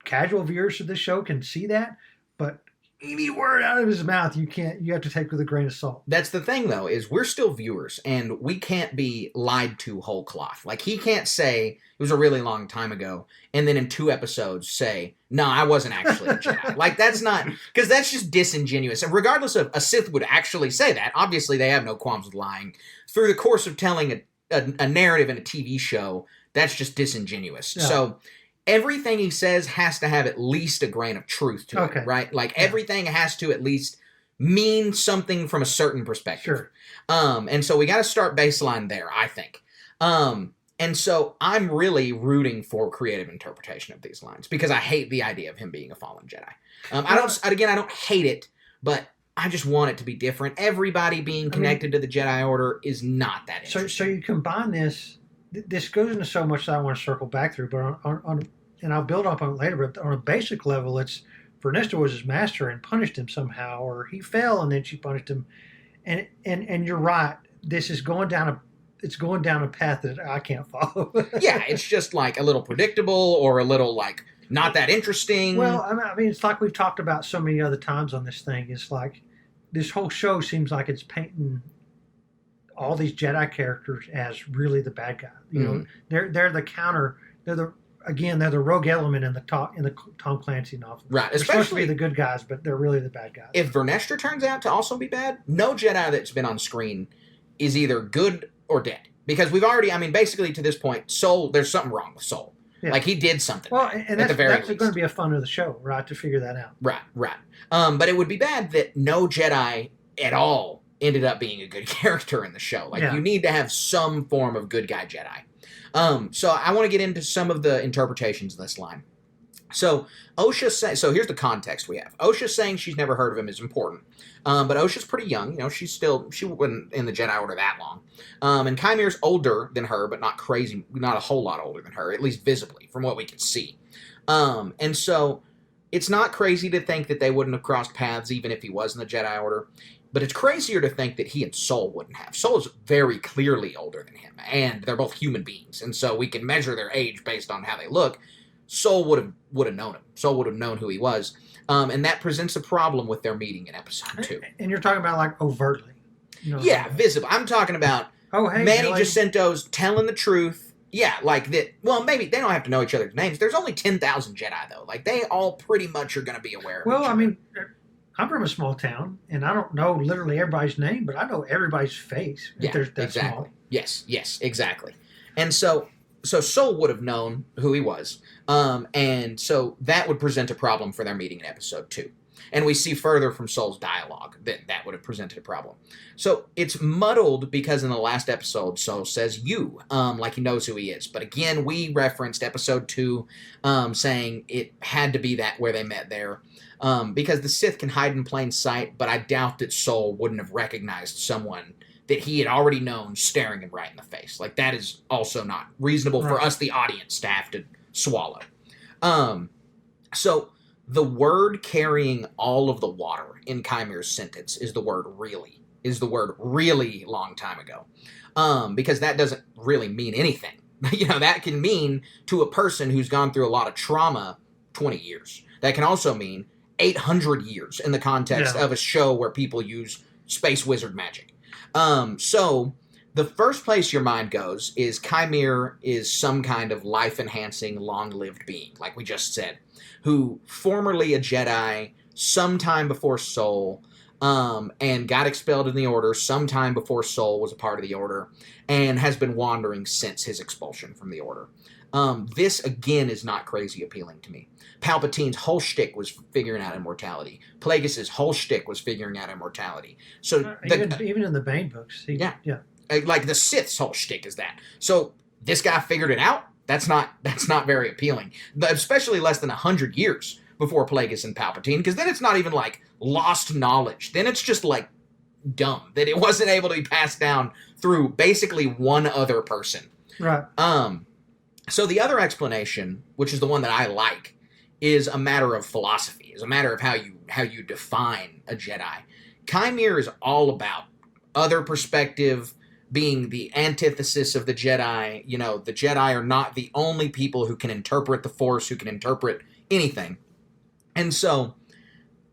casual viewers of this show can see that, but any word out of his mouth you have to take with a grain of salt. That's the thing, though, is we're still viewers and we can't be lied to whole cloth. Like, he can't say it was a really long time ago and then in 2 episodes say, no, I wasn't actually a Jedi. Like, that's not, because that's just disingenuous. And regardless of a Sith would actually say that, obviously they have no qualms with lying. Through the course of telling a narrative in a TV show, that's just disingenuous. Yeah. So everything he says has to have at least a grain of truth to it, right? Like, everything has to at least mean something from a certain perspective. Sure. And so we got to start baseline there, I think. And so I'm really rooting for creative interpretation of these lines because I hate the idea of him being a fallen Jedi. I don't hate it, but I just want it to be different. Everybody being connected to the Jedi Order is not that interesting. So you combine this. This goes into so much that I want to circle back through, but and I'll build up on it later, but on a basic level, it's Vernesta was his master and punished him somehow, or he fell and then she punished him. And you're right. This is going down a path that I can't follow. Yeah, it's just like a little predictable or a little like not that interesting. Well, I mean, it's like we've talked about so many other times on this thing. It's like this whole show seems like it's painting all these Jedi characters as really the bad guy. You know, they're the counter. They're the rogue element in the Tom Clancy novel. Right, they're supposed to be the good guys, but they're really the bad guys. If Vernestra turns out to also be bad, no Jedi that's been on screen is either good or dead. Because we've already, I mean, basically to this point, Soul, there's something wrong with Soul. Yeah. Like, he did something. Well, and that's going to be a fun of the show, right, to figure that out. Right. But it would be bad that no Jedi at all ended up being a good character in the show. Like, you need to have some form of good guy Jedi. So I want to get into some of the interpretations of this line. So so here's the context we have. OSHA saying she's never heard of him is important. But OSHA's pretty young. You know, she wasn't in the Jedi Order that long. And Chimere's older than her, but not a whole lot older than her, at least visibly, from what we can see. And so it's not crazy to think that they wouldn't have crossed paths even if he was in the Jedi Order. But it's crazier to think that he and Soul wouldn't have. Soul is very clearly older than him, and they're both human beings. And so we can measure their age based on how they look. Soul would have known him. Soul would have known who he was. And that presents a problem with their meeting in episode 2. And you're talking about, like, overtly. You know, yeah, visible. I'm talking about Manny Jacinto's telling the truth. Yeah, like that. Well, maybe they don't have to know each other's names. There's only 10,000 Jedi, though. Like, they all pretty much are going to be aware of each other. Well, I mean, I'm from a small town, and I don't know literally everybody's name, but I know everybody's face. Yeah, exactly. Small. Yes, exactly. And so Soul would have known who he was. And so that would present a problem for their meeting in episode 2. And we see further from Soul's dialogue that would have presented a problem. So it's muddled because in the last episode, Soul says you, like he knows who he is. But again, we referenced episode 2, saying it had to be that where they met there. Because the Sith can hide in plain sight, but I doubt that Soul wouldn't have recognized someone that he had already known staring him right in the face. Like, that is also not reasonable for us, the audience, to have to swallow. So the word carrying all of the water in Chimere's sentence is the word really long time ago. Because that doesn't really mean anything. That can mean to a person who's gone through a lot of trauma 20 years. That can also mean 800 years in the context of a show where people use space wizard magic. So the first place your mind goes is Chimere is some kind of life-enhancing, long-lived being, like we just said, who formerly a Jedi sometime before Soul, and got expelled in the Order sometime before Soul was a part of the Order, and has been wandering since his expulsion from the Order. This, again, is not crazy appealing to me. Palpatine's whole shtick was figuring out immortality. Plagueis' whole shtick was figuring out immortality. So even in the Bane books. Like the Sith's whole shtick is that. So this guy figured it out? That's not very appealing. Especially less than 100 years before Plagueis and Palpatine, because then it's not even like lost knowledge. Then it's just like dumb that it wasn't able to be passed down through basically one other person. Right. So the other explanation, which is the one that I like, is a matter of philosophy, is a matter of how you define a Jedi. Chimere is all about other perspective, being the antithesis of the Jedi. The Jedi are not the only people who can interpret the Force, who can interpret anything. And so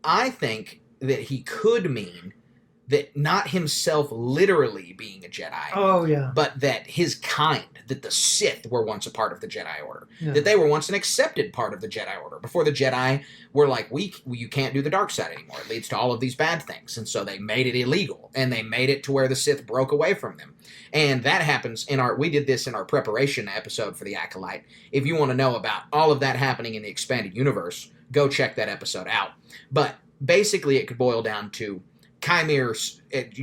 I think that he could mean that not himself literally being a Jedi, but that his kind, that the Sith were once a part of the Jedi Order, that they were once an accepted part of the Jedi Order, before the Jedi were like, you can't do the dark side anymore. It leads to all of these bad things. And so they made it illegal, and they made it to where the Sith broke away from them. And that happens we did this in our preparation episode for the Acolyte. If you want to know about all of that happening in the expanded universe, go check that episode out. But basically it could boil down to Chimere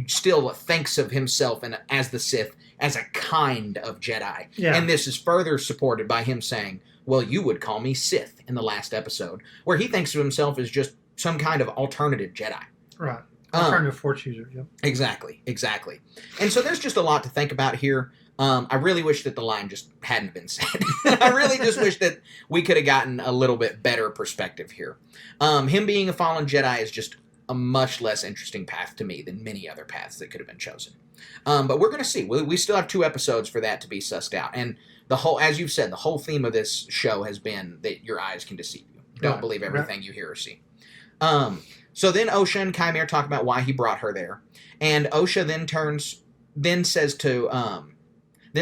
still thinks of himself as the Sith as a kind of Jedi. Yeah. And this is further supported by him saying, well, you would call me Sith in the last episode, where he thinks of himself as just some kind of alternative Jedi. Right. Alternative Force user, yep. Exactly. And so there's just a lot to think about here. I really wish that the line just hadn't been said. I really just wish that we could have gotten a little bit better perspective here. Him being a fallen Jedi is just a much less interesting path to me than many other paths that could have been chosen. But we're going to see. We still have 2 episodes for that to be sussed out. And as you've said, the whole theme of this show has been that your eyes can deceive you. Don't believe everything you hear or see. So then Osha and Chimere talk about why he brought her there. And Osha then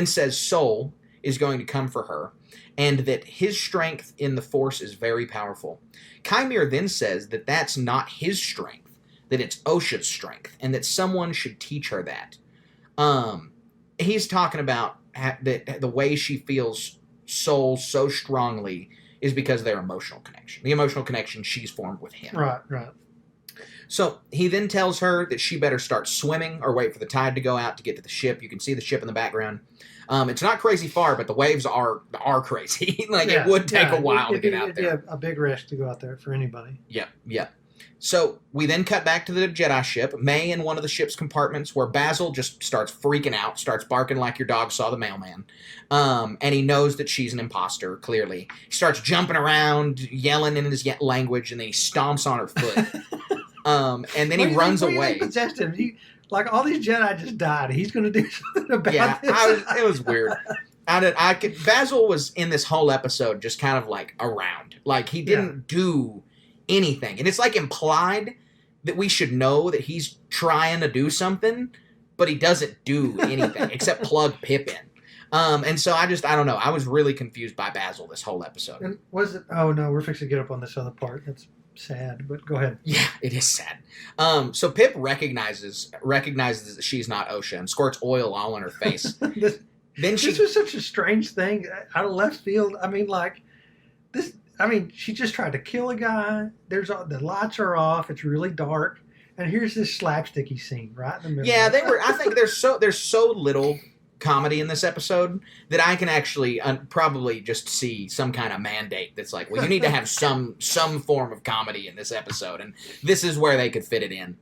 says Soul is going to come for her, and that his strength in the Force is very powerful. Chimere then says that that's not his strength, that it's Osha's strength, and that someone should teach her that. He's talking about that the way she feels Soul so strongly is because of their emotional connection. The emotional connection she's formed with him. Right. So he then tells her that she better start swimming or wait for the tide to go out to get to the ship. You can see the ship in the background. It's not crazy far, but the waves are crazy. It would take a while to get out there. It'd be a big risk to go out there for anybody. Yep. So we then cut back to the Jedi ship, May in one of the ship's compartments, where Basil just starts freaking out, starts barking like your dog saw the mailman. And he knows that she's an imposter, clearly. He starts jumping around, yelling in his language, and then he stomps on her foot. And then he runs away. Possessed him. Like, all these Jedi just died. He's going to do something about this. It was weird. Basil was in this whole episode just kind of like around. Like, he didn't do anything. And it's like implied that we should know that he's trying to do something, but he doesn't do anything except plug Pip in. And so I don't know. I was really confused by Basil this whole episode. And was it? Oh no, we're fixing to get up on this other part. That's sad, but go ahead. Yeah, it is sad. So Pip recognizes that she's not Osha and squirts oil all on her face. This was such a strange thing out of left field. I mean, like this. I mean, she just tried to kill a guy. The lights are off. It's really dark. And here's this slapsticky scene right in the middle. Yeah, I think there's so little comedy in this episode that I can actually probably just see some kind of mandate that's like, well, you need to have some form of comedy in this episode, and this is where they could fit it in.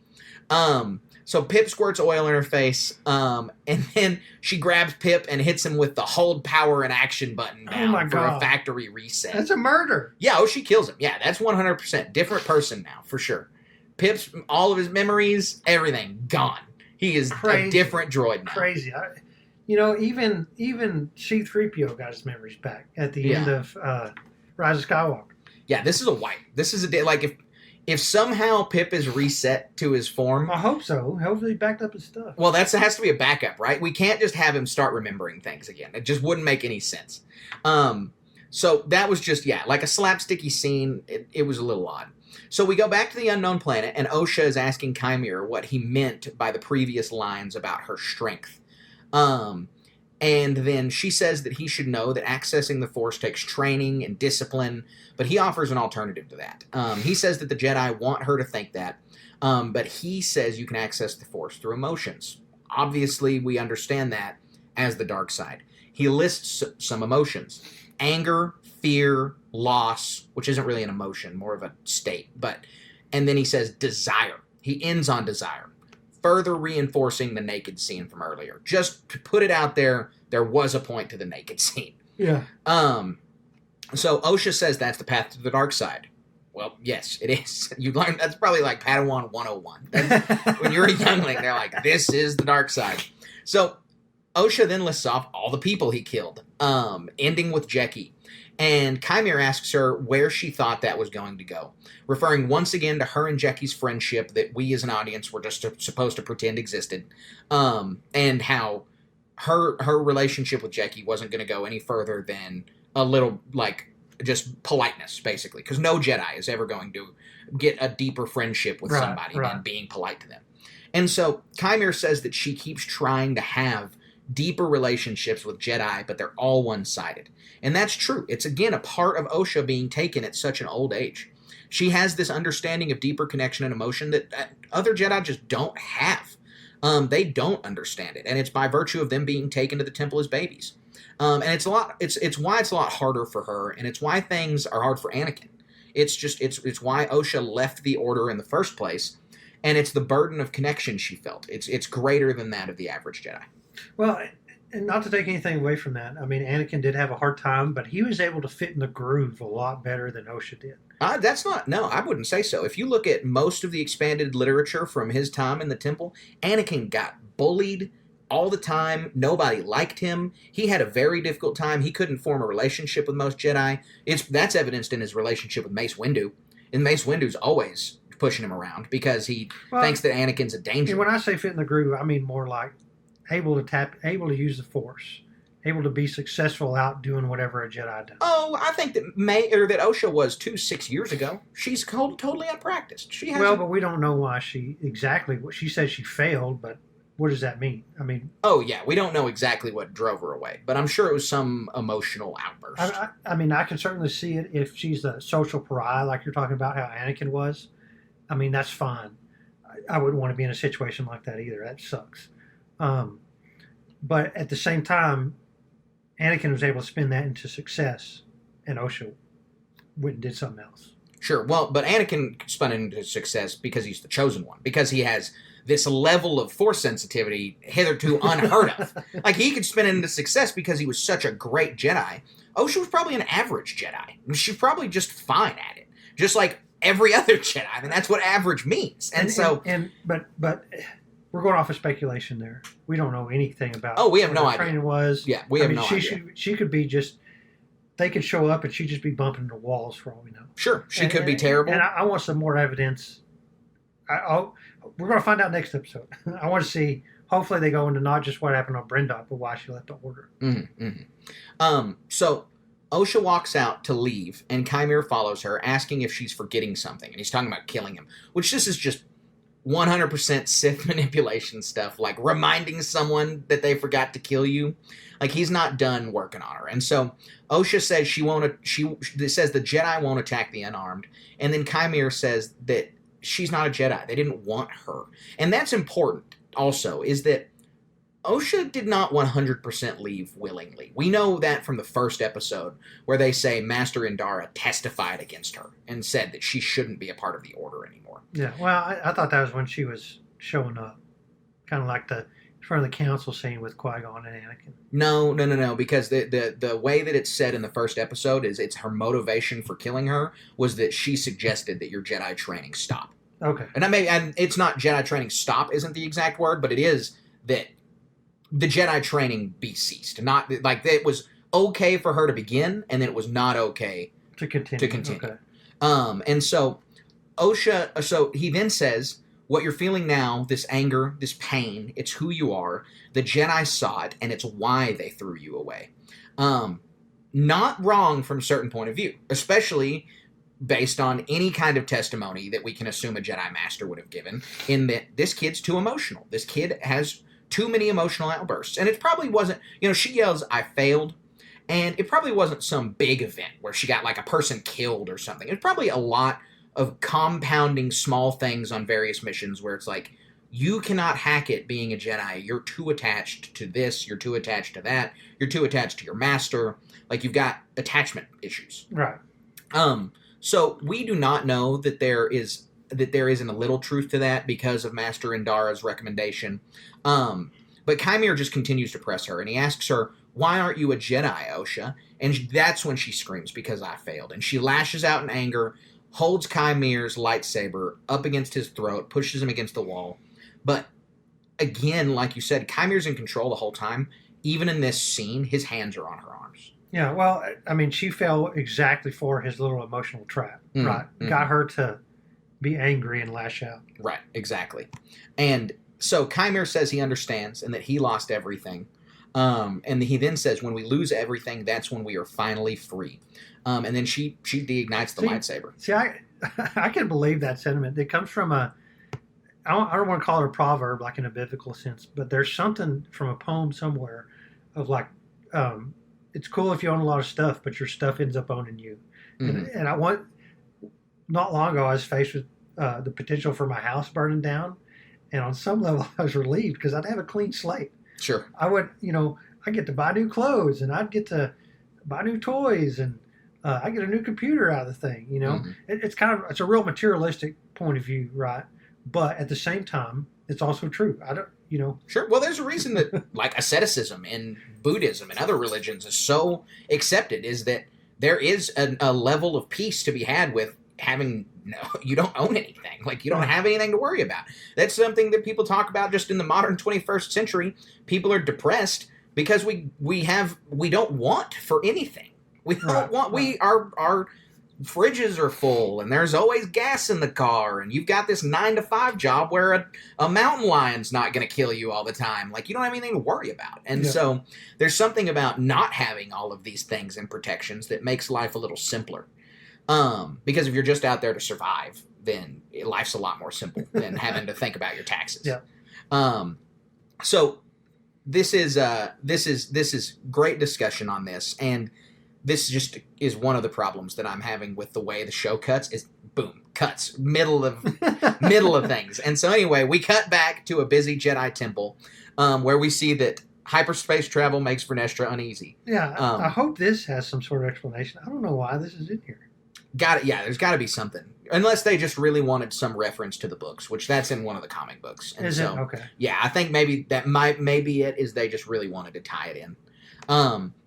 So Pip squirts oil in her face, and then she grabs Pip and hits him with the hold power and action button down for a factory reset. That's a murder. Yeah, she kills him. Yeah, that's 100%. Different person now, for sure. Pip's, all of his memories, everything, gone. He is a different droid now. Crazy. Even C-3PO got his memories back at the end of Rise of Skywalker. Yeah, this is a wipe. This is if somehow Pip is reset to his form. I hope so. Hopefully he backed up his stuff. Well, has to be a backup, right? We can't just have him start remembering things again. It just wouldn't make any sense. So that was just, like a slapsticky scene. It was a little odd. So we go back to the unknown planet, and Osha is asking Chimera what he meant by the previous lines about her strength. And then she says that he should know that accessing the Force takes training and discipline, but he offers an alternative to that. He says that the Jedi want her to think that, but he says you can access the Force through emotions. Obviously, we understand that as the dark side. He lists some emotions: anger, fear, loss, which isn't really an emotion, more of a state. And then he says desire. He ends on desire, further reinforcing the naked scene from earlier. Just to put it out there, there was a point to the naked scene. Yeah. So Osha says that's the path to the dark side. Well, yes, it is. You learn that's probably like Padawan 101. When you're a youngling, they're like, this is the dark side. So Osha then lists off all the people he killed, ending with Jecki. And Chimera asks her where she thought that was going to go, referring once again to her and Jecki's friendship that we as an audience were just supposed to pretend existed, and how her relationship with Jecki wasn't going to go any further than a little, just politeness, basically, because no Jedi is ever going to get a deeper friendship with somebody than being polite to them. And so Chimera says that she keeps trying to have deeper relationships with Jedi, but they're all one-sided. And that's true. It's, again, a part of Osha being taken at such an old age. She has this understanding of deeper connection and emotion that other Jedi just don't have. They don't understand it, and it's by virtue of them being taken to the temple as babies. And it's why it's a lot harder for her, and it's why things are hard for Anakin. It's why Osha left the Order in the first place, and it's the burden of connection she felt. It's greater than that of the average Jedi. Well, and not to take anything away from that, I mean, Anakin did have a hard time, but he was able to fit in the groove a lot better than Osha did. I wouldn't say so. If you look at most of the expanded literature from his time in the temple, Anakin got bullied all the time. Nobody liked him. He had a very difficult time. He couldn't form a relationship with most Jedi. That's evidenced in his relationship with Mace Windu. And Mace Windu's always pushing him around because he thinks that Anakin's a danger. When I say fit in the groove, I mean more like able to use the Force, able to be successful out doing whatever a Jedi does. Oh, I think that that Osha was 6 years ago. She's totally unpracticed. But we don't know why she said she failed, but what does that mean? I mean, oh yeah, we don't know exactly what drove her away, but I'm sure it was some emotional outburst. I mean, I can certainly see it if she's a social pariah, like you're talking about how Anakin was. I mean, that's fine. I wouldn't want to be in a situation like that either. That sucks. But at the same time, Anakin was able to spin that into success, and Osha went and did something else. Sure. Well, but Anakin spun it into success because he's the chosen one, because he has this level of Force sensitivity hitherto unheard of. Like, he could spin it into success because he was such a great Jedi. Osha was probably an average Jedi. She's probably just fine at it, just like every other Jedi. I mean, that's what average means. But we're going off of speculation there. We don't know anything about. Oh, we have no what idea. Training was. Yeah, we have no idea. She could be just. They could show up and she'd just be bumping into walls for all we know. Sure, she could be terrible. And I want some more evidence. We're going to find out next episode. I want to see. Hopefully, they go into not just what happened on Brenda, but why she left the Order. Mm-hmm, mm-hmm. So Osha walks out to leave, and Chimera follows her, asking if she's forgetting something. And he's talking about killing him, which this is just 100% Sith manipulation stuff, like reminding someone that they forgot to kill you. Like, he's not done working on her. And so Osha says says the Jedi won't attack the unarmed. And then Chimere says that she's not a Jedi. They didn't want her. And that's important also, is that Osha did not 100% leave willingly. We know that from the first episode, where they say Master Indara testified against her and said that she shouldn't be a part of the Order anymore. Yeah, well, I thought that was when she was showing up. Kind of like the in front of the council scene with Qui-Gon and Anakin. No, because the way that it's said in the first episode is it's her motivation for killing her was that she suggested that your Jedi training stop. Okay. And it's not Jedi training stop isn't the exact word, but it is that the Jedi training be ceased. Not like it was okay for her to begin, and then it was not okay to continue. Okay. And so Osha, so he then says, what you're feeling now, this anger, this pain, it's who you are. The Jedi saw it, and it's why they threw you away. Not wrong from a certain point of view, especially based on any kind of testimony that we can assume a Jedi Master would have given, in that this kid's too emotional. This kid has too many emotional outbursts. And it probably wasn't, she yells, I failed. And it probably wasn't some big event where she got like a person killed or something. It's probably a lot of compounding small things on various missions where it's like, you cannot hack it being a Jedi. You're too attached to this. You're too attached to that. You're too attached to your master. Like, you've got attachment issues. Right. So we do not know that there isn't a little truth to that because of Master Indara's recommendation. But Chimere just continues to press her, and he asks her, why aren't you a Jedi, Osha? And that's when she screams, because I failed. And she lashes out in anger, holds Chimere's lightsaber up against his throat, pushes him against the wall. But again, like you said, Chimere's in control the whole time. Even in this scene, his hands are on her arms. Yeah, well, I mean, she fell exactly for his little emotional trap, right? Mm-hmm. Got her to be angry and lash out. Right, exactly. And so Chimere says he understands and that he lost everything. And he then says, when we lose everything, that's when we are finally free. And then she deignites the lightsaber. See, I can believe that sentiment. It comes from I don't want to call it a proverb, like in a biblical sense, but there's something from a poem somewhere of like, it's cool if you own a lot of stuff, but your stuff ends up owning you. Mm-hmm. And not long ago, I was faced with the potential for my house burning down. And on some level, I was relieved because I'd have a clean slate. Sure. I would, I get to buy new clothes and I'd get to buy new toys and I get a new computer out of the thing, Mm-hmm. It's a real materialistic point of view, right? But at the same time, it's also true. Sure. Well, there's a reason that like asceticism in Buddhism and other religions is so accepted, is that there is a level of peace to be had with having you don't own anything. Like, you don't have anything to worry about. That's something that people talk about just in the modern 21st century. People are depressed because we don't want for anything. We don't want. Our fridges are full and there's always gas in the car, and you've got this 9-to-5 job where a mountain lion's not going to kill you all the time. Like, you don't have anything to worry about. And so there's something about not having all of these things and protections that makes life a little simpler. Because if you're just out there to survive, then life's a lot more simple than having to think about your taxes. Yeah. So this is great discussion on this, and this just is one of the problems that I'm having with the way the show cuts. Is boom, cuts middle of things. And so anyway, we cut back to a busy Jedi temple, where we see that hyperspace travel makes Vernestra uneasy. Yeah, I hope this has some sort of explanation. I don't know why this is in here. Got it. Yeah, there's got to be something. Unless they just really wanted some reference to the books, which that's in one of the comic books. And is so, it? Okay. Yeah, I think maybe it is they just really wanted to tie it in.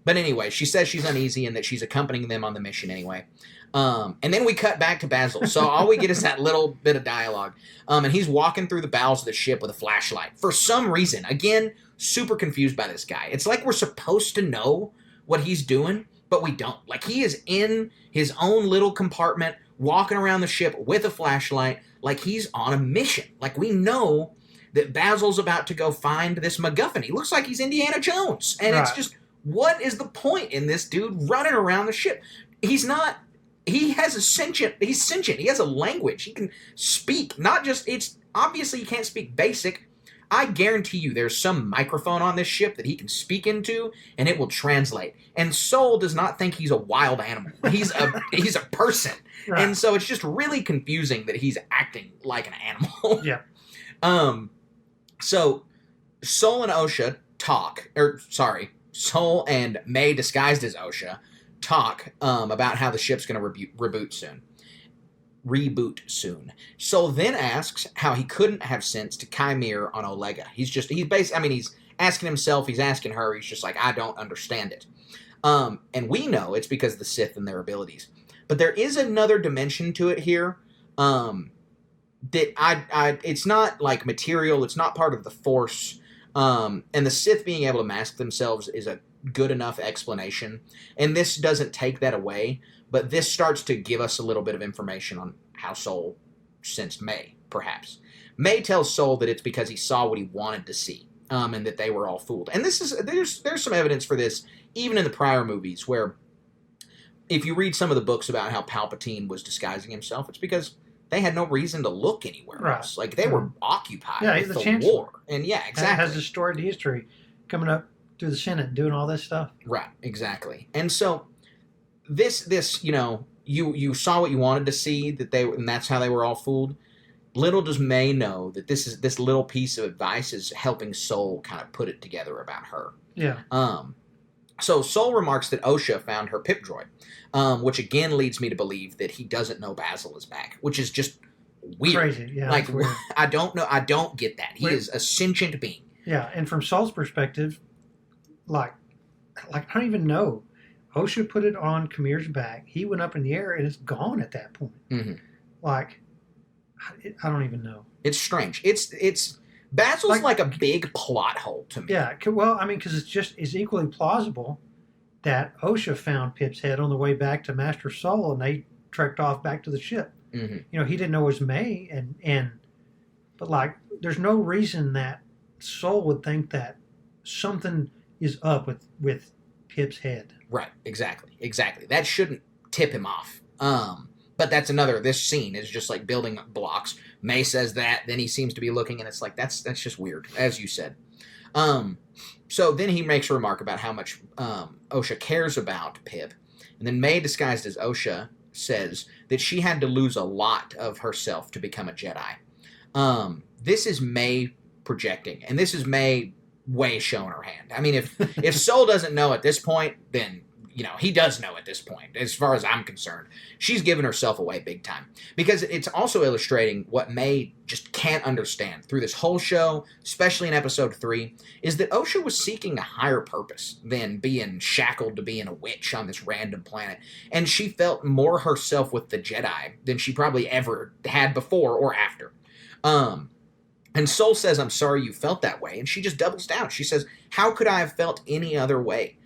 But anyway, she says she's uneasy and that she's accompanying them on the mission anyway. And then we cut back to Basil. So all we get is that little bit of dialogue. And he's walking through the bowels of the ship with a flashlight. For some reason, again, super confused by this guy. It's like we're supposed to know what he's doing, but we don't. Like, he is in his own little compartment, walking around the ship with a flashlight, like he's on a mission. Like, we know that Basil's about to go find this MacGuffin. He looks like he's Indiana Jones. And It's just, what is the point in this dude running around the ship? He's sentient. He has a language. He can speak. Not just, obviously he can't speak basic. I guarantee you there's some microphone on this ship that he can speak into, and it will translate. And Sol does not think he's a wild animal. He's a person. Right. And so it's just really confusing that he's acting like an animal. Yeah. So Sol and OSHA talk, Sol and May disguised as OSHA talk about how the ship's going to reboot soon. Sol then asks how he couldn't have sense to Chimere on Olega. He's asking himself, he's asking her, he's just like, I don't understand it. And we know it's because of the Sith and their abilities. But there is another dimension to it here that it's not like material, it's not part of the Force. And the Sith being able to mask themselves is a good enough explanation. And this doesn't take that away. But this starts to give us a little bit of information on how Sol sensed May, perhaps. May tells Sol that it's because he saw what he wanted to see, and that they were all fooled. And there's some evidence for this, even in the prior movies, where if you read some of the books about how Palpatine was disguising himself, it's because they had no reason to look anywhere else. Like, they were occupied with the war. And yeah, exactly. It has distorted history coming up through the Senate and doing all this stuff. Right, exactly. And so this, you saw what you wanted to see, and that's how they were all fooled. Little does May know that this little piece of advice is helping Sol kind of put it together about her. Yeah. So Sol remarks that OSHA found her pip droid, which again leads me to believe that he doesn't know Basil is back, which is just weird. Crazy, yeah. Like, weird. I don't know. I don't get that. He is a sentient being. Yeah, and from Sol's perspective, like I don't even know. OSHA put it on Chimere's back. He went up in the air, and it's gone at that point. Mm-hmm. Like, I don't even know. It's strange. It's Basil's like a big plot hole to me. Yeah, well, I mean, because it's equally plausible that OSHA found Pip's head on the way back to Master Sol, and they trekked off back to the ship. Mm-hmm. He didn't know it was May, but like, there's no reason that Sol would think that something is up with Pip's head. Right, exactly. That shouldn't tip him off. But that's this scene is just like building blocks. May says that, then he seems to be looking, and it's like, that's just weird, as you said. So then he makes a remark about how much OSHA cares about Pip. And then May, disguised as OSHA, says that she had to lose a lot of herself to become a Jedi. This is May projecting, and this is May way showing her hand. I mean, if Sol doesn't know at this point, then he does know at this point, as far as I'm concerned. She's given herself away big time. Because it's also illustrating what May just can't understand through this whole show, especially in episode 3, is that OSHA was seeking a higher purpose than being shackled to being a witch on this random planet. And she felt more herself with the Jedi than she probably ever had before or after. And Sol says, I'm sorry you felt that way. And she just doubles down. She says, how could I have felt any other way?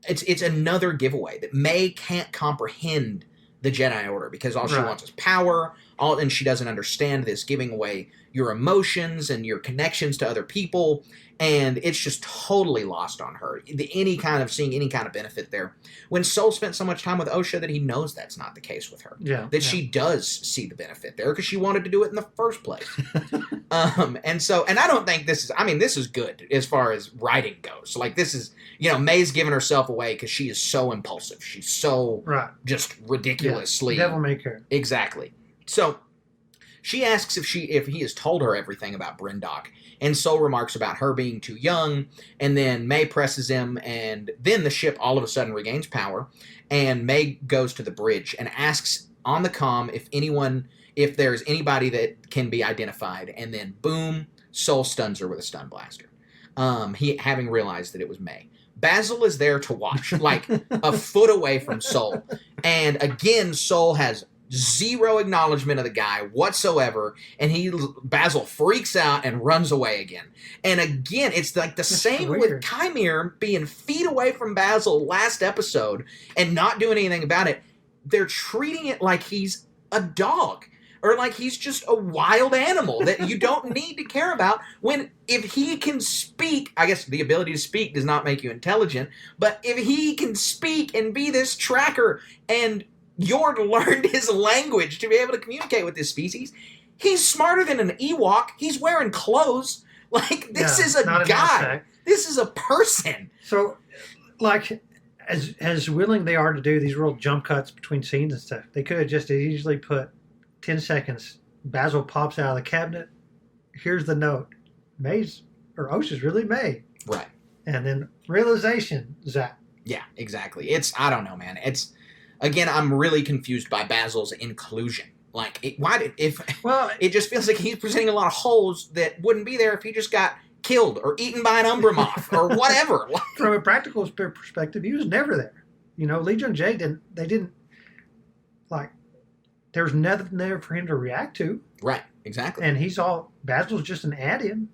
It's another giveaway that May can't comprehend the Jedi Order because all she wants is power, and she doesn't understand this giving away your emotions and your connections to other people, and it's just totally lost on her. Seeing any kind of benefit there. When Sol spent so much time with OSHA that he knows that's not the case with her. She does see the benefit there because she wanted to do it in the first place. And I don't think this is good as far as writing goes. Like, this is, May's giving herself away because she is so impulsive. She's so just ridiculously devil may care. Exactly. So she asks if he has told her everything about Brindok, and Sol remarks about her being too young, and then May presses him, and then the ship all of a sudden regains power, and May goes to the bridge and asks on the comm if there's anybody that can be identified, and then boom, Sol stuns her with a stun blaster. He having realized that it was May. Basil is there to watch, like a foot away from Sol, and again, Sol has zero acknowledgement of the guy whatsoever, and Basil freaks out and runs away again. And again, it's like the same with Chimere being feet away from Basil last episode and not doing anything about it. They're treating it like he's a dog or like he's just a wild animal that you don't need to care about, when if he can speak, I guess the ability to speak does not make you intelligent, but if he can speak and be this tracker and Yord learned his language to be able to communicate with this species, He's smarter than an Ewok. He's wearing clothes. Like, this is a not an guy. artifact. This is a person. So, like, as willing they are to do these real jump cuts between scenes and stuff, they could have just easily put 10 seconds. Basil pops out of the cabinet. Here's the note. Osha's really May. Right. And then realization, Zach. Yeah, exactly. I don't know, man. Again, I'm really confused by Basil's inclusion. Like, it just feels like he's presenting a lot of holes that wouldn't be there if he just got killed or eaten by an Umbra moth or whatever. From a practical perspective, he was never there. Lee Jung-jae didn't there was nothing there for him to react to. Right, exactly. And Basil's just an add-in.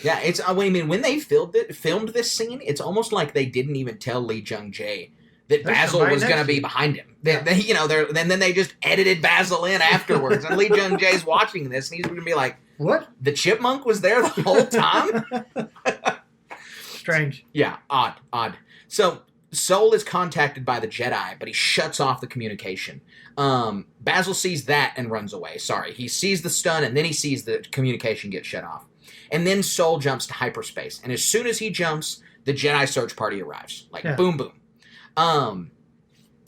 Yeah, when they filmed this scene, it's almost like they didn't even tell Lee Jung-jae that Basil was going to be behind him. Then they just edited Basil in afterwards, and Lee Jung-jae's watching this, and he's going to be like, "What? The chipmunk was there the whole time?" Strange. Yeah, odd. So Sol is contacted by the Jedi, but he shuts off the communication. Basil sees that and runs away. Sorry, he sees the stun, and then he sees the communication get shut off. And then Sol jumps to hyperspace, and as soon as he jumps, the Jedi search party arrives. Boom, boom.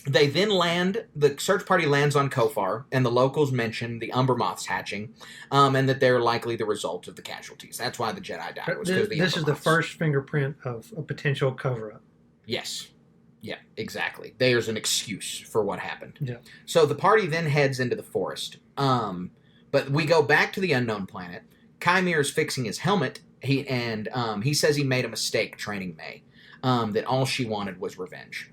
They then land. The search party lands on Kofar, and the locals mention the Umber moths hatching, and that they're likely the result of the casualties. That's why the Jedi died. This is the first fingerprint of a potential cover-up. Yes. Yeah, exactly. There's an excuse for what happened. Yeah. So the party then heads into the forest. But we go back to the unknown planet. Kymir is fixing his helmet. He says he made a mistake training May. That all she wanted was revenge.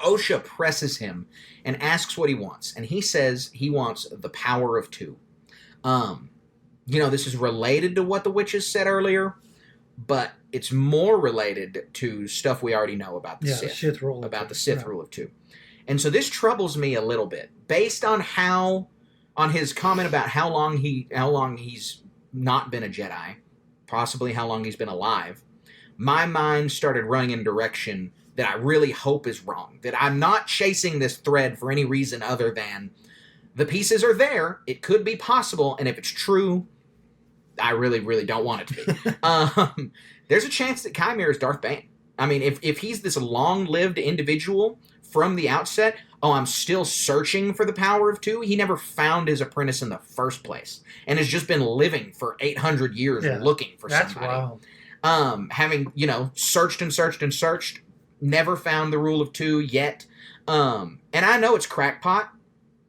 Osha presses him and asks what he wants, and he says he wants the power of 2. This is related to what the witches said earlier, but it's more related to stuff we already know about the Sith. The Sith rule of 2. And so this troubles me a little bit, based on his comment about how long he's not been a Jedi, possibly how long he's been alive. My mind started running in a direction that I really hope is wrong. That I'm not chasing this thread for any reason other than the pieces are there. It could be possible, and if it's true, I really, really don't want it to be. There's a chance that Kymir is Darth Bane. I mean, if he's this long-lived individual from the outset, I'm still searching for the power of 2. He never found his apprentice in the first place, and has just been living for 800 years looking for somebody. That's wild. Having, searched and searched and searched, never found the rule of 2 yet. And I know it's crackpot,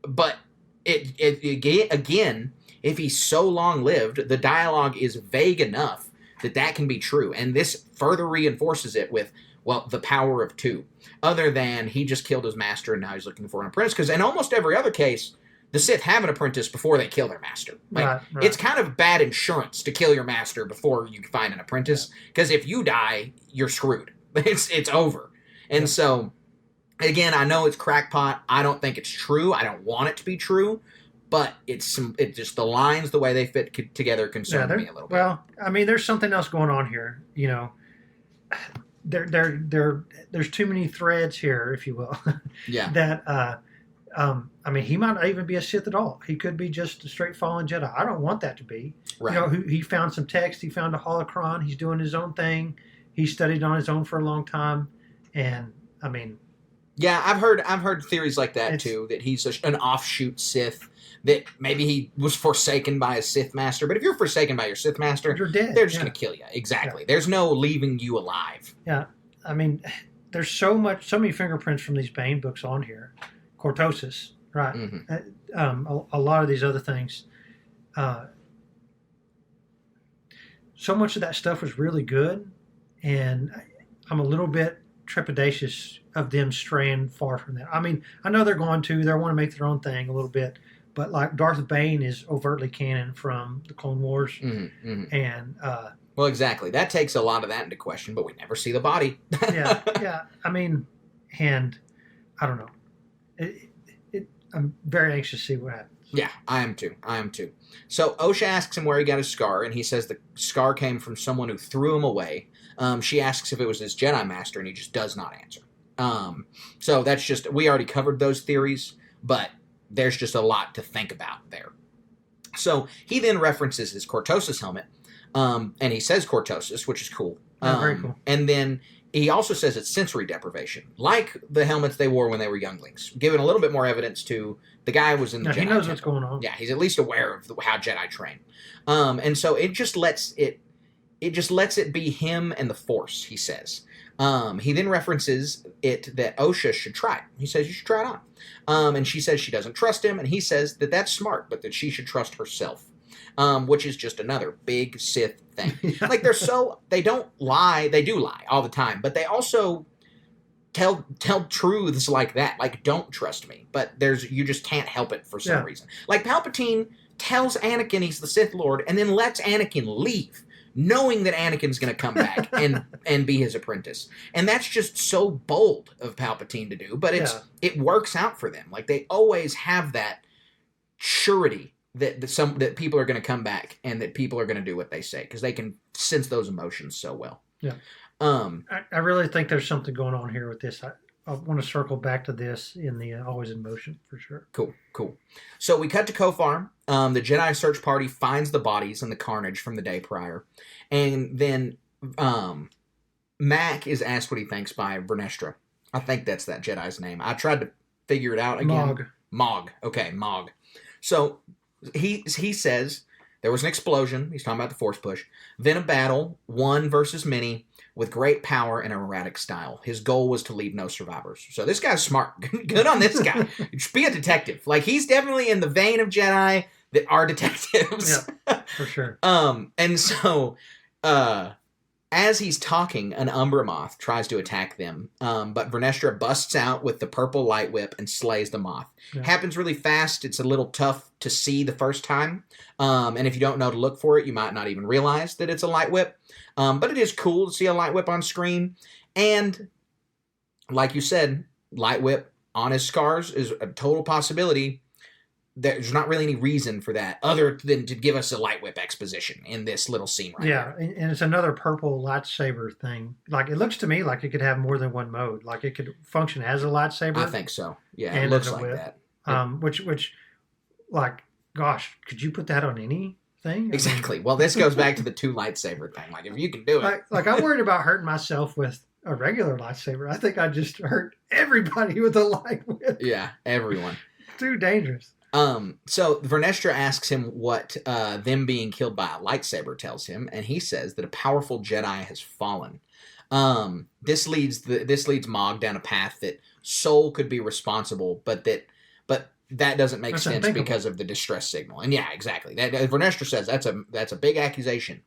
but again, if he's so long-lived, the dialogue is vague enough that can be true. And this further reinforces it with, the power of 2. Other than he just killed his master and now he's looking for an apprentice. Because in almost every other case, the Sith have an apprentice before they kill their master. Right. It's kind of bad insurance to kill your master before you find an apprentice. Because if you die, you're screwed. It's over. And so, again, I know it's crackpot. I don't think it's true. I don't want it to be true. But it's just the lines, the way they fit together concern me a little bit. Well, I mean, there's something else going on here. There's too many threads here, if you will. Yeah. That he might not even be a Sith at all. He could be just a straight fallen Jedi. I don't want that to be. Right. He found some text. He found a holocron. He's doing his own thing. He studied on his own for a long time, and yeah, I've heard theories like that too. That he's an offshoot Sith. That maybe he was forsaken by his Sith master. But if you're forsaken by your Sith master, you're dead. They're just going to kill you. Exactly. Yeah. There's no leaving you alive. Yeah. I mean, there's so many fingerprints from these Bane books on here. Cortosis, right? Mm-hmm. A lot of these other things. So much of that stuff was really good. And I'm a little bit trepidatious of them straying far from that. I mean, I know they want to make their own thing a little bit. But like Darth Bane is overtly canon from the Clone Wars, and well, exactly. That takes a lot of that into question, but we never see the body. yeah. I mean, and I don't know. I'm very anxious to see what happens. Yeah, I am too. So Osha asks him where he got his scar, and he says the scar came from someone who threw him away. She asks if it was his Jedi master, and he just does not answer. So that's just, we already covered those theories, but there's just a lot to think about there. So he then references his Cortosis helmet, and he says Cortosis, which is cool. Very cool. And then he also says it's sensory deprivation, like the helmets they wore when they were younglings, giving a little bit more evidence to the guy was in the Jedi he knows temple. what's going on. Yeah, he's at least aware of how Jedi train. And so it just lets it be him and the Force, he says. He then references it that Osha should try it. He says you should try it on. And she says she doesn't trust him, and he says that that's smart, but that she should trust herself. Which is just another big Sith thing. Like they don't lie. They do lie all the time, but they also tell truths like that. Like, don't trust me, but you just can't help it for some reason. Like Palpatine tells Anakin he's the Sith Lord, and then lets Anakin leave, knowing that Anakin's going to come back and be his apprentice. And that's just so bold of Palpatine to do, but it works out for them. Like, they always have that surety that people are going to come back and that people are going to do what they say, because they can sense those emotions so well. Yeah. I really think there's something going on here with this. I want to circle back to this in the Always in Motion for sure. Cool. So we cut to Kofar. The Jedi search party finds the bodies and the carnage from the day prior. And then Mac is asked what he thinks by Vernestra. I think that's that Jedi's name. I tried to figure it out again. Mog. Okay, Mog. So he says there was an explosion. He's talking about the Force push. Then a battle, one versus many, with great power and erratic style. His goal was to leave no survivors. So this guy's smart. Good on this guy. Be a detective. Like, he's definitely in the vein of Jedi that are detectives. Yeah, for sure. And so, as he's talking, an Umbra Moth tries to attack them, but Vernestra busts out with the purple light whip and slays the moth. Yeah. Happens really fast. It's a little tough to see the first time, and if you don't know to look for it, you might not even realize that it's a light whip. But it is cool to see a light whip on screen, and like you said, light whip on his scars is a total possibility. There's not really any reason for that other than to give us a light whip exposition in this little scene right here. Yeah, and it's another purple lightsaber thing. Like, it looks to me like it could have more than one mode. Like, it could function as a lightsaber. I think so. Yeah, it looks like whip. that. Which, like, gosh, could you put that on anything? Exactly. Well, this goes back to the two lightsaber thing. Like, if you can do it. Like I'm worried about hurting myself with a regular lightsaber. I think I'd just hurt everybody with a light whip. Yeah, everyone. Too dangerous. So Vernestra asks him what them being killed by a lightsaber tells him, and he says that a powerful Jedi has fallen. This leads Mog down a path that Sol could be responsible, but that doesn't make sense because of the distress signal. And yeah, exactly. That Vernestra says that's a big accusation.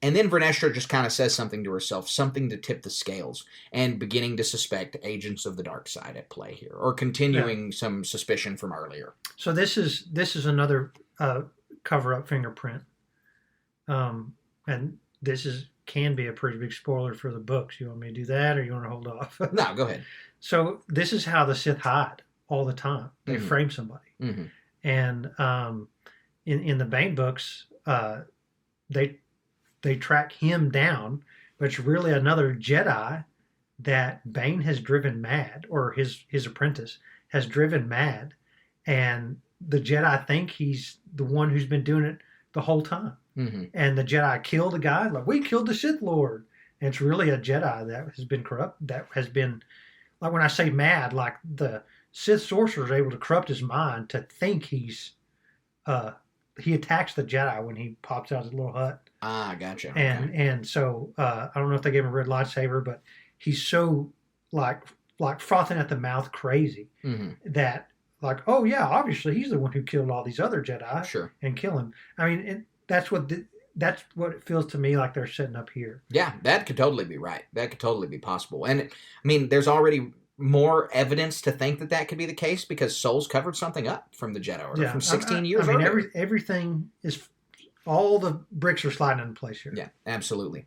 And then Vernestra just kind of says something to herself, something to tip the scales, and beginning to suspect agents of the dark side at play here, or continuing some suspicion from earlier. So this is another cover-up fingerprint, and this can be a pretty big spoiler for the books. You want me to do that, or you want to hold off? No, go ahead. So this is how the Sith hide all the time. They frame somebody, and in the Bane books, they track him down, but it's really another Jedi that Bane has driven mad, or his apprentice has driven mad, and the Jedi think he's the one who's been doing it the whole time. And the Jedi killed a guy, like, we killed the Sith Lord. And it's really a Jedi that has been corrupt, that has been, like, when I say mad, like the Sith sorcerer is able to corrupt his mind to think he attacks the Jedi when he pops out his little hut. Ah, gotcha. And so I don't know if they gave him a red lightsaber, but he's so like frothing at the mouth crazy that, like, oh yeah, obviously he's the one who killed all these other Jedi and kill him. I mean, that's what it feels to me like they're setting up here. Yeah, that could totally be right. That could totally be possible. And I mean, there's already more evidence to think that could be the case, because Sol's covered something up from the Jedi Order from 16 years I mean, earlier. everything is, all the bricks are sliding into place here. Yeah, absolutely.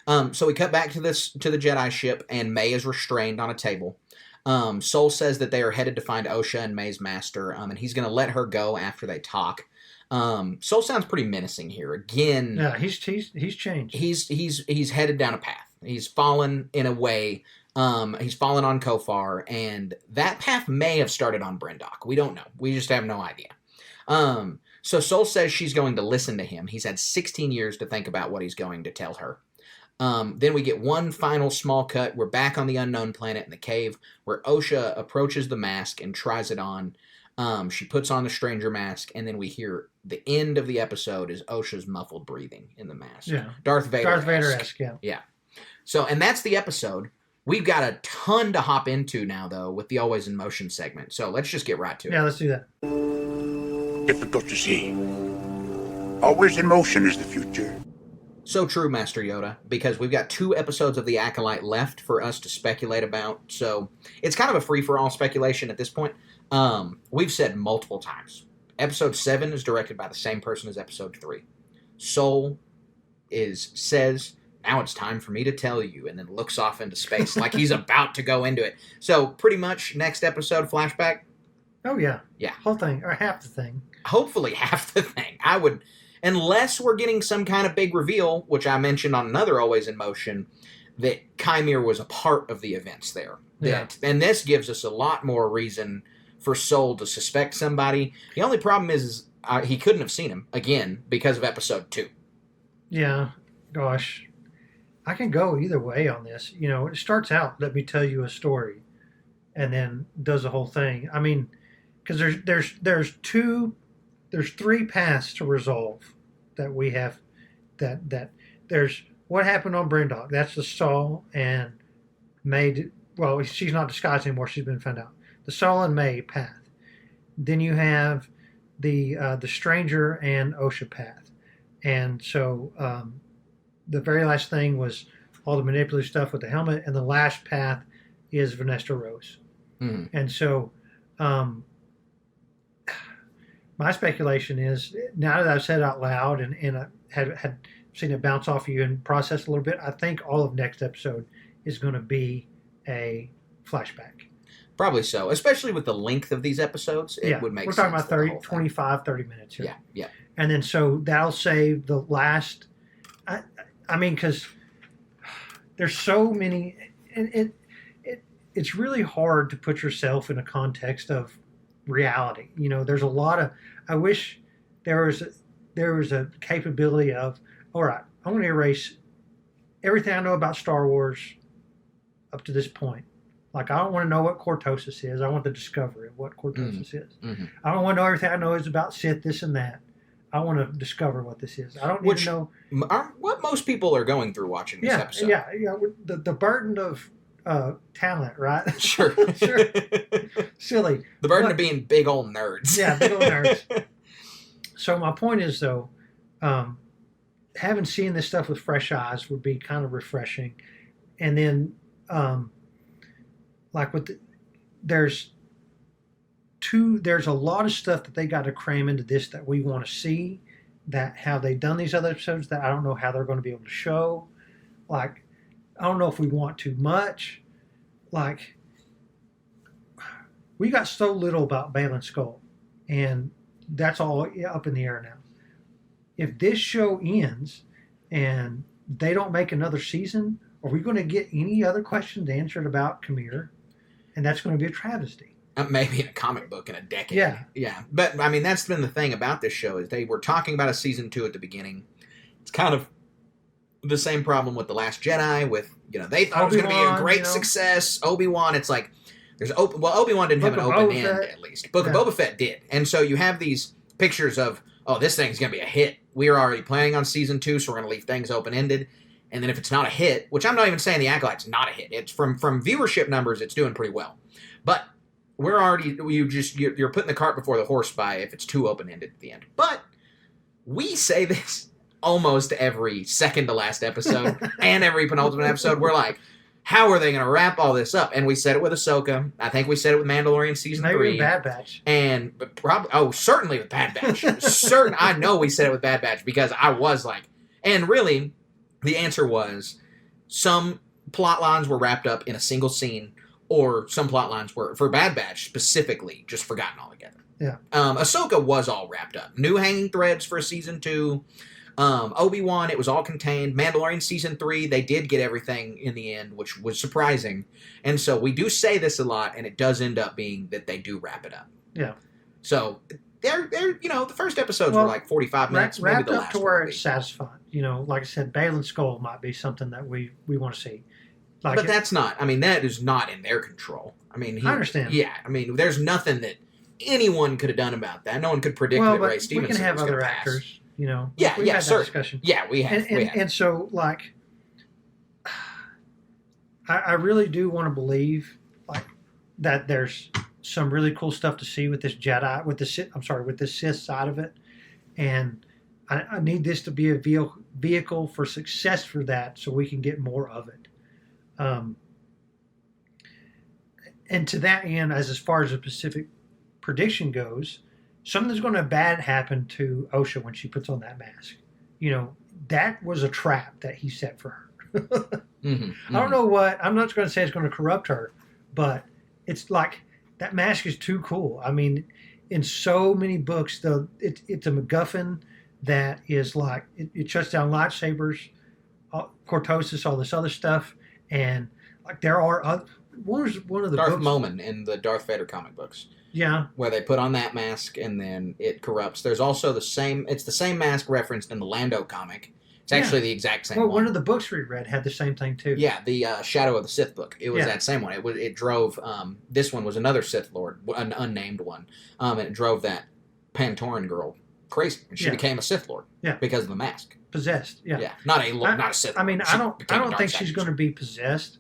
So we cut back to the Jedi ship, and May is restrained on a table. Sol says that they are headed to find Osha and May's master, and he's going to let her go after they talk. Sol sounds pretty menacing here. Again, yeah, he's changed. He's headed down a path. He's fallen in a way. He's fallen on Kofar, and that path may have started on Brendok. We don't know. We just have no idea. So Sol says she's going to listen to him. He's had 16 years to think about what he's going to tell her. Then we get one final small cut. We're back on the unknown planet in the cave where Osha approaches the mask and tries it on. She puts on the stranger mask, and then we hear the end of the episode is Osha's muffled breathing in the mask. Yeah. Darth Vader-esque. Yeah. Yeah. So, and that's the episode. We've got a ton to hop into now, though, with the Always in Motion segment. So let's just get right to it. Yeah, let's do that. Difficult to see. Always in motion is the future. So true, Master Yoda, because we've got 2 episodes of The Acolyte left for us to speculate about. So it's kind of a free-for-all speculation at this point. We've said multiple times. Episode 7 is directed by the same person as Episode 3. Sol says, now it's time for me to tell you, and then looks off into space like he's about to go into it. So pretty much next episode, flashback. Oh, yeah. Yeah. Whole thing, or half the thing. Hopefully half the thing. I would, unless we're getting some kind of big reveal, which I mentioned on another Always in Motion, that Chimere was a part of the events there. Yeah. And this gives us a lot more reason for Sol to suspect somebody. The only problem is he couldn't have seen him, again, because of Episode 2. Yeah. Gosh. I can go either way on this. You know, it starts out, let me tell you a story, and then does the whole thing. I mean, because there's 3 paths to resolve that we have. That there's what happened on Brindog. That's the Sol and May. Well, she's not disguised anymore. She's been found out. The Sol and May path. Then you have the Stranger and Osha path. And so the very last thing was all the manipulative stuff with the helmet, and the last path is Vanessa Rose. Mm-hmm. And so my speculation is, now that I've said it out loud and I had seen it bounce off you and process a little bit, I think all of next episode is going to be a flashback. Probably so, especially with the length of these episodes. It would make sense. We're talking about 30 minutes here. Yeah. And then so that'll save the last. I mean, because there's so many, and it's really hard to put yourself in a context of reality. You know, there's a lot of. I wish there was a capability of, all right, I want to erase everything I know about Star Wars up to this point. Like, I don't want to know what cortosis is. I want the discovery of what cortosis is. Mm-hmm. I don't want to know everything I know is about Sith, this and that. I want to discover what this is. I don't need to know what most people are going through watching this episode. Yeah. The burden of talent, right? Sure. Sure. Silly. The burden of being big old nerds. Yeah, big old nerds. So my point is, though, having seen this stuff with fresh eyes would be kind of refreshing. And then, there's a lot of stuff that they got to cram into this that we want to see, that how they've done these other episodes that I don't know how they're going to be able to show. Like, I don't know if we want too much. Like, we got so little about Baylan Skoll, and that's all up in the air now. If this show ends and they don't make another season, are we going to get any other questions answered about Chimere? And that's going to be a travesty. Maybe in a comic book in a decade. Yeah. But, I mean, that's been the thing about this show, is they were talking about a season 2 at the beginning. It's kind of the same problem with The Last Jedi, with, they thought it was going to be a great success. Obi-Wan, it's like, Obi-Wan didn't have an open end, at least. Book of Boba Fett did. And so you have these pictures of, this thing's going to be a hit. We're already planning on season 2, so we're going to leave things open-ended. And then if it's not a hit, which I'm not even saying The Acolyte's not a hit. It's from viewership numbers, it's doing pretty well. But you're putting the cart before the horse by if it's too open-ended at the end. But we say this almost every second to last episode and every penultimate episode. We're like, how are they going to wrap all this up? And we said it with Ahsoka. I think we said it with Mandalorian season 3. Maybe with Bad Batch. And certainly with Bad Batch. I know we said it with Bad Batch, because I was like, and really, the answer was some plot lines were wrapped up in a single scene, or some plot lines were, for Bad Batch specifically, just forgotten altogether. Yeah. Ahsoka was all wrapped up. New hanging threads for season 2. Obi-Wan, it was all contained. Mandalorian season 3, they did get everything in the end, which was surprising. And so we do say this a lot, and it does end up being that they do wrap it up. Yeah. So they're the first episodes were like 45 minutes, maybe wrapped the up last to one where will be. it's satisfying. Like I said, Balin's skull might be something that we want to see. But that's not. I mean, that is not in their control. I mean, I understand. Yeah, I mean, there's nothing that anyone could have done about that. No one could predict that Ray we Stevenson can have was other going to pass. actors. Yeah, we've had that certainly. discussion. Yeah, we have. And so, like, I really do want to believe, like, that there's some really cool stuff to see with this Jedi, with the Sith side of it, and I need this to be a vehicle for success for that, so we can get more of it. And to that end, as far as a specific prediction goes, something's going to bad happen to Osha when she puts on that mask. That was a trap that he set for her. I don't know what. I'm not going to say it's going to corrupt her, but it's like that mask is too cool. I mean, in so many books, it's a MacGuffin that is like it shuts down lightsabers, cortosis, all this other stuff, and like there are other. One of the Darth books, Momin in the Darth Vader comic books. Yeah. Where they put on that mask and then it corrupts. There's also the same mask referenced in the Lando comic. It's actually the exact same one. One of the books we read had the same thing too. Yeah, the Shadow of the Sith book. It was that same one. It drove, this one was another Sith Lord, an unnamed one. And it drove that Pantoran girl crazy. And she became a Sith Lord. Yeah. Because of the mask. Possessed. Yeah. Yeah. Not a Sith Lord. I mean, I don't think she's going to be possessed.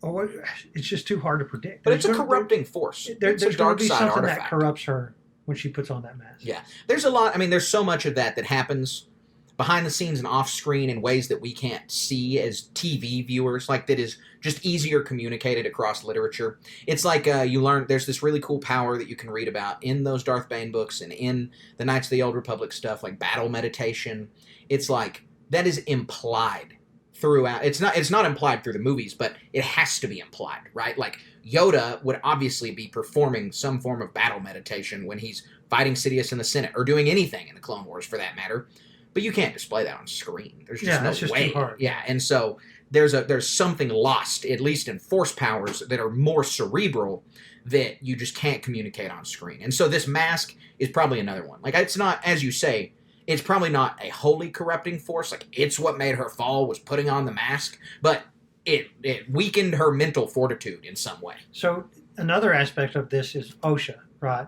Oh, it's just too hard to predict. But it's a corrupting force. There's a dark going to be side something artifact that corrupts her when she puts on that mask. Yeah. There's a lot. I mean, there's so much of that happens behind the scenes and off screen in ways that we can't see as TV viewers, like that is just easier communicated across literature. It's like you learn there's this really cool power that you can read about in those Darth Bane books and in the Knights of the Old Republic stuff, like battle meditation. It's like that is implied throughout. It's not implied through the movies, but it has to be implied, right? Like Yoda would obviously be performing some form of battle meditation when he's fighting Sidious in the Senate, or doing anything in the Clone Wars for that matter. But you can't display that on screen. There's just no just way. Too hard. Yeah, and so there's something lost, at least in force powers that are more cerebral, that you just can't communicate on screen. And so this mask is probably another one. Like, it's not, as you say, it's probably not a wholly corrupting force. Like, it's what made her fall was putting on the mask, but it weakened her mental fortitude in some way. So another aspect of this is Osha, right?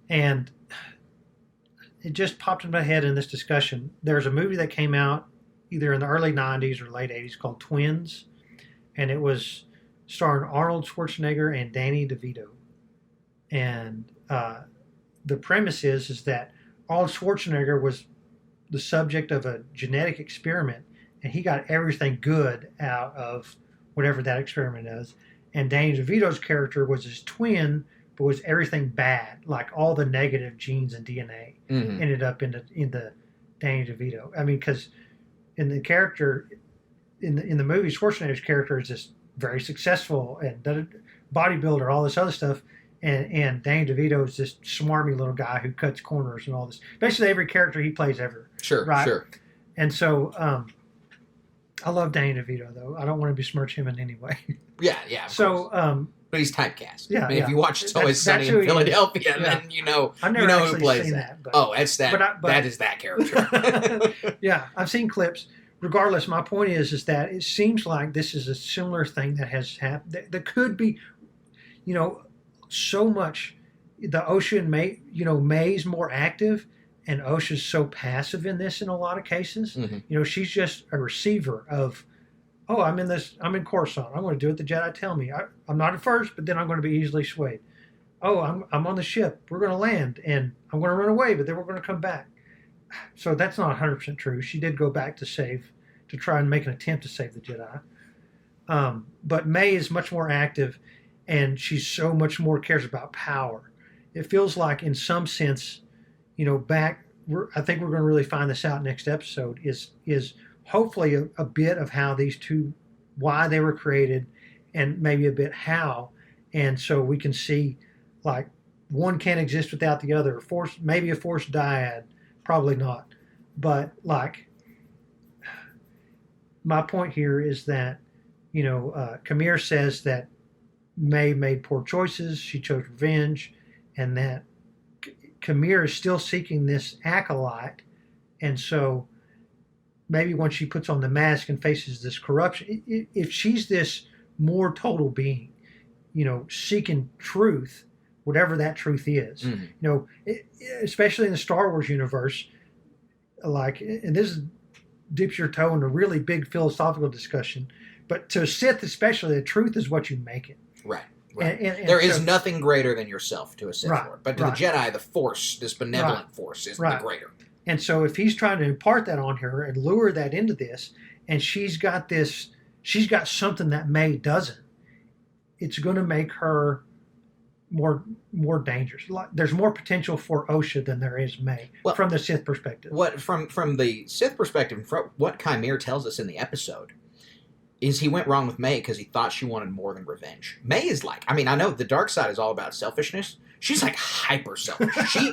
And it just popped in my head in this discussion. There's a movie that came out either in the early 90s or late 80s called Twins, and it was starring Arnold Schwarzenegger and Danny DeVito. And the premise is that Arnold Schwarzenegger was the subject of a genetic experiment, and he got everything good out of whatever that experiment is. And Danny DeVito's character was his twin, but was everything bad, like all the negative genes and DNA ended up in the Danny DeVito. I mean, because in the character in the movie, Schwarzenegger's character is this very successful and bodybuilder, all this other stuff, and Danny DeVito is this smarmy little guy who cuts corners and all this. Basically, every character he plays ever. Sure, right? Sure. And so, I love Danny DeVito, though. I don't want to besmirch him in any way. Yeah. Of course. But he's typecast. Yeah, I mean, if you watch It's Always Sunny who in he Philadelphia, is. then you know I've never who plays seen that. but, That's that. That is that character. Yeah, I've seen clips. Regardless, my point is that it seems like this is a similar thing that has happened. There could be, so much. The Osha and May's more active, and Osha's so passive in this in a lot of cases. She's just a receiver of, I'm in Coruscant. I'm going to do what the Jedi tell me. I'm not at first, but then I'm going to be easily swayed. I'm on the ship. We're going to land, and I'm going to run away, but then we're going to come back. So that's not 100% true. She did go back to try and make an attempt to save the Jedi. But May is much more active, and she's so much more cares about power. It feels like, in some sense, I think we're going to really find this out next episode, is hopefully a bit of how these two, why they were created, and maybe a bit how. And so we can see, like, one can't exist without the other. Maybe a force dyad, probably not. But, like, my point here is that, Kamir says that May made poor choices. She chose revenge, and that Kamir is still seeking this acolyte, and so maybe when she puts on the mask and faces this corruption, if she's this more total being, seeking truth, whatever that truth is, especially in the Star Wars universe, and this dips your toe in a really big philosophical discussion, but to Sith especially, the truth is what you make it. Right. Right. And there is nothing greater than yourself to a Sith Lord. But to the Jedi, the Force, this benevolent force, is the greater. And so if he's trying to impart that on her and lure that into this, and she's got something that May doesn't, it's going to make her more dangerous. There's more potential for Osha than there is May, from the Sith perspective. From the Sith perspective, what Chimera tells us in the episode is he went wrong with May because he thought she wanted more than revenge. May is I know the dark side is all about selfishness. She's hyper selfish. She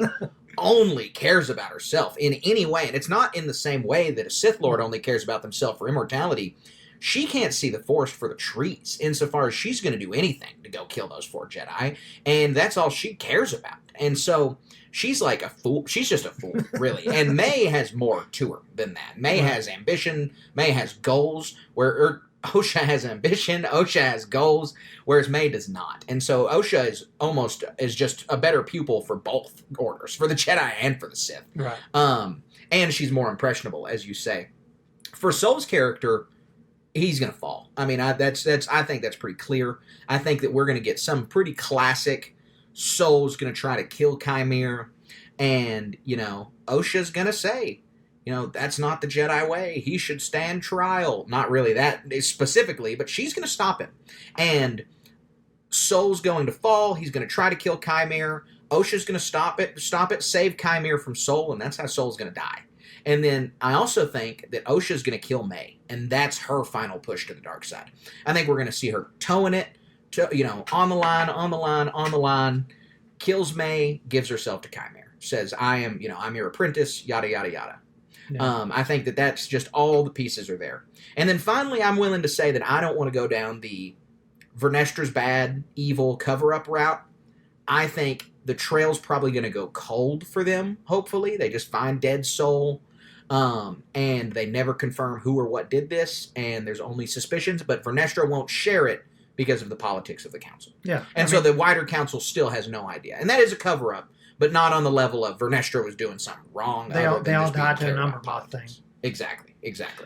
only cares about herself in any way. And it's not in the same way that a Sith Lord only cares about themselves for immortality. She can't see the Force for the trees insofar as she's going to do anything to go kill those 4 Jedi. And that's all she cares about. And so she's like a fool. She's just a fool, really. And May has more to her than that. May has ambition. May has goals. Osha has ambition, Osha has goals, whereas May does not. And so Osha is just a better pupil for both orders, for the Jedi and for the Sith. Right. And she's more impressionable, as you say. For Soul's character, he's going to fall. I think that's pretty clear. I think that we're going to get some pretty classic Soul's going to try to kill Chimera, and Osha's going to say, that's not the Jedi way. He should stand trial. Not really that specifically, but she's going to stop him. And Soul's going to fall. He's going to try to kill Chimera. Osha's going to stop it, save Chimera from Soul, and that's how Soul's going to die. And then I also think that Osha's going to kill May, and that's her final push to the dark side. I think we're going to see her towing it, on the line, kills May, gives herself to Chimera, says, I'm your apprentice, yada, yada, yada. Yeah. I think that's just all the pieces are there. And then finally, I'm willing to say that I don't want to go down the Vernestra's bad, evil cover-up route. I think the trail's probably going to go cold for them, hopefully. They just find dead Soul, and they never confirm who or what did this, and there's only suspicions, but Vernestra won't share it because of the politics of the council. Yeah. And so the wider council still has no idea. And that is a cover-up, but not on the level of Vernestra was doing something wrong. They all died to a number of things. Exactly.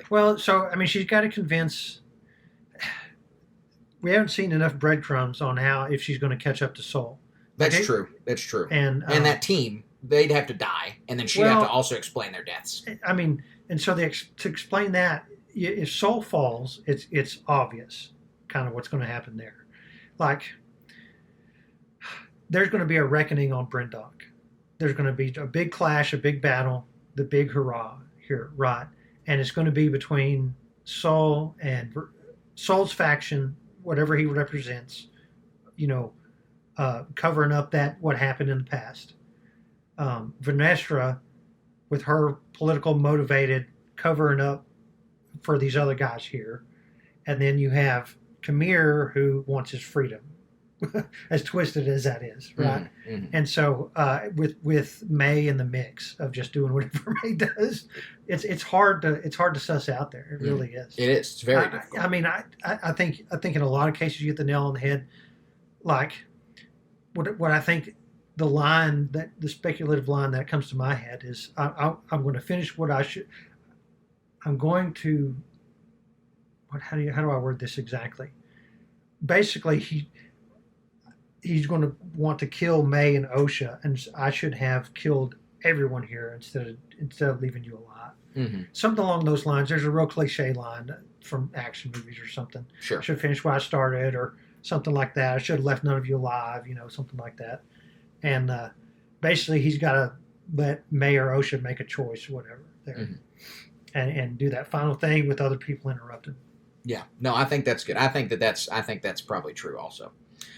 Well, so, she's got to convince... We haven't seen enough breadcrumbs on if she's going to catch up to Soul. That's true. And that team, they'd have to die, and then she'd have to also explain their deaths. And so to explain that, if Soul falls, it's obvious kind of what's going to happen there. There's going to be a reckoning on Brindok. There's going to be a big clash, a big battle, the big hurrah here, right? And it's going to be between Soul and Soul's faction, whatever he represents, covering up what happened in the past. Vernestra, with her political motivated, covering up for these other guys here. And then you have Kamir, who wants his freedom, as twisted as that is, right? Mm-hmm. And so with May in the mix of just doing whatever May does, it's hard to suss out there. It really is. It is. It's very difficult. I think in a lot of cases you hit the nail on the head. What I think the speculative line that comes to my head is I'm going to finish what I should. I'm going to. How do I word this exactly? Basically, he's going to want to kill May and Osha, and I should have killed everyone here instead of leaving you alive. Mm-hmm. Something along those lines. There's a real cliche line from action movies or something. Sure. I should finish where I started, or something like that. I should have left none of you alive. Something like that. And basically, he's got to let May or Osha make a choice, whatever, there, mm-hmm. and do that final thing with other people interrupted. Yeah, no, I think that's good. I think that's probably true also.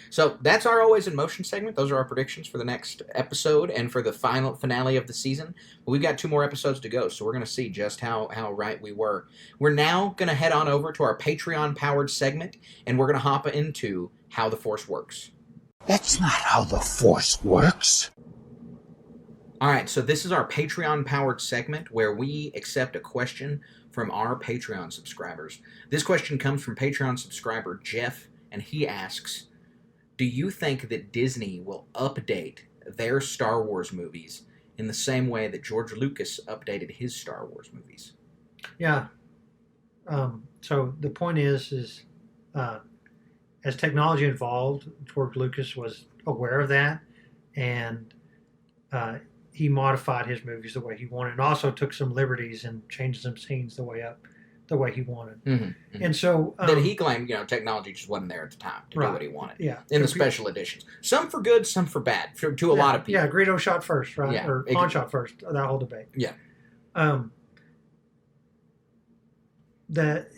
So that's our Always in Motion segment. Those are our predictions for the next episode and for the finale of the season. But we've got 2 more episodes to go, so we're going to see just how right we were. We're now going to head on over to our Patreon-powered segment, and we're going to hop into How the Force Works. That's not how the Force works. All right, so this is our Patreon-powered segment where we accept a question from our Patreon subscribers. This question comes from Patreon subscriber Jeff, and he asks, do you think that Disney will update their Star Wars movies in the same way that George Lucas updated his Star Wars movies? Yeah. So the point is as technology evolved, George Lucas was aware of that, and he modified his movies the way he wanted, and also took some liberties and changed some scenes the way he wanted. Mm-hmm. And so then he claimed, technology just wasn't there at the time to do what he wanted. Yeah, in the special editions, some for good, some for bad, to a lot of people. Yeah, Greedo shot first, right? Yeah, or Han shot first. That whole debate. Yeah. That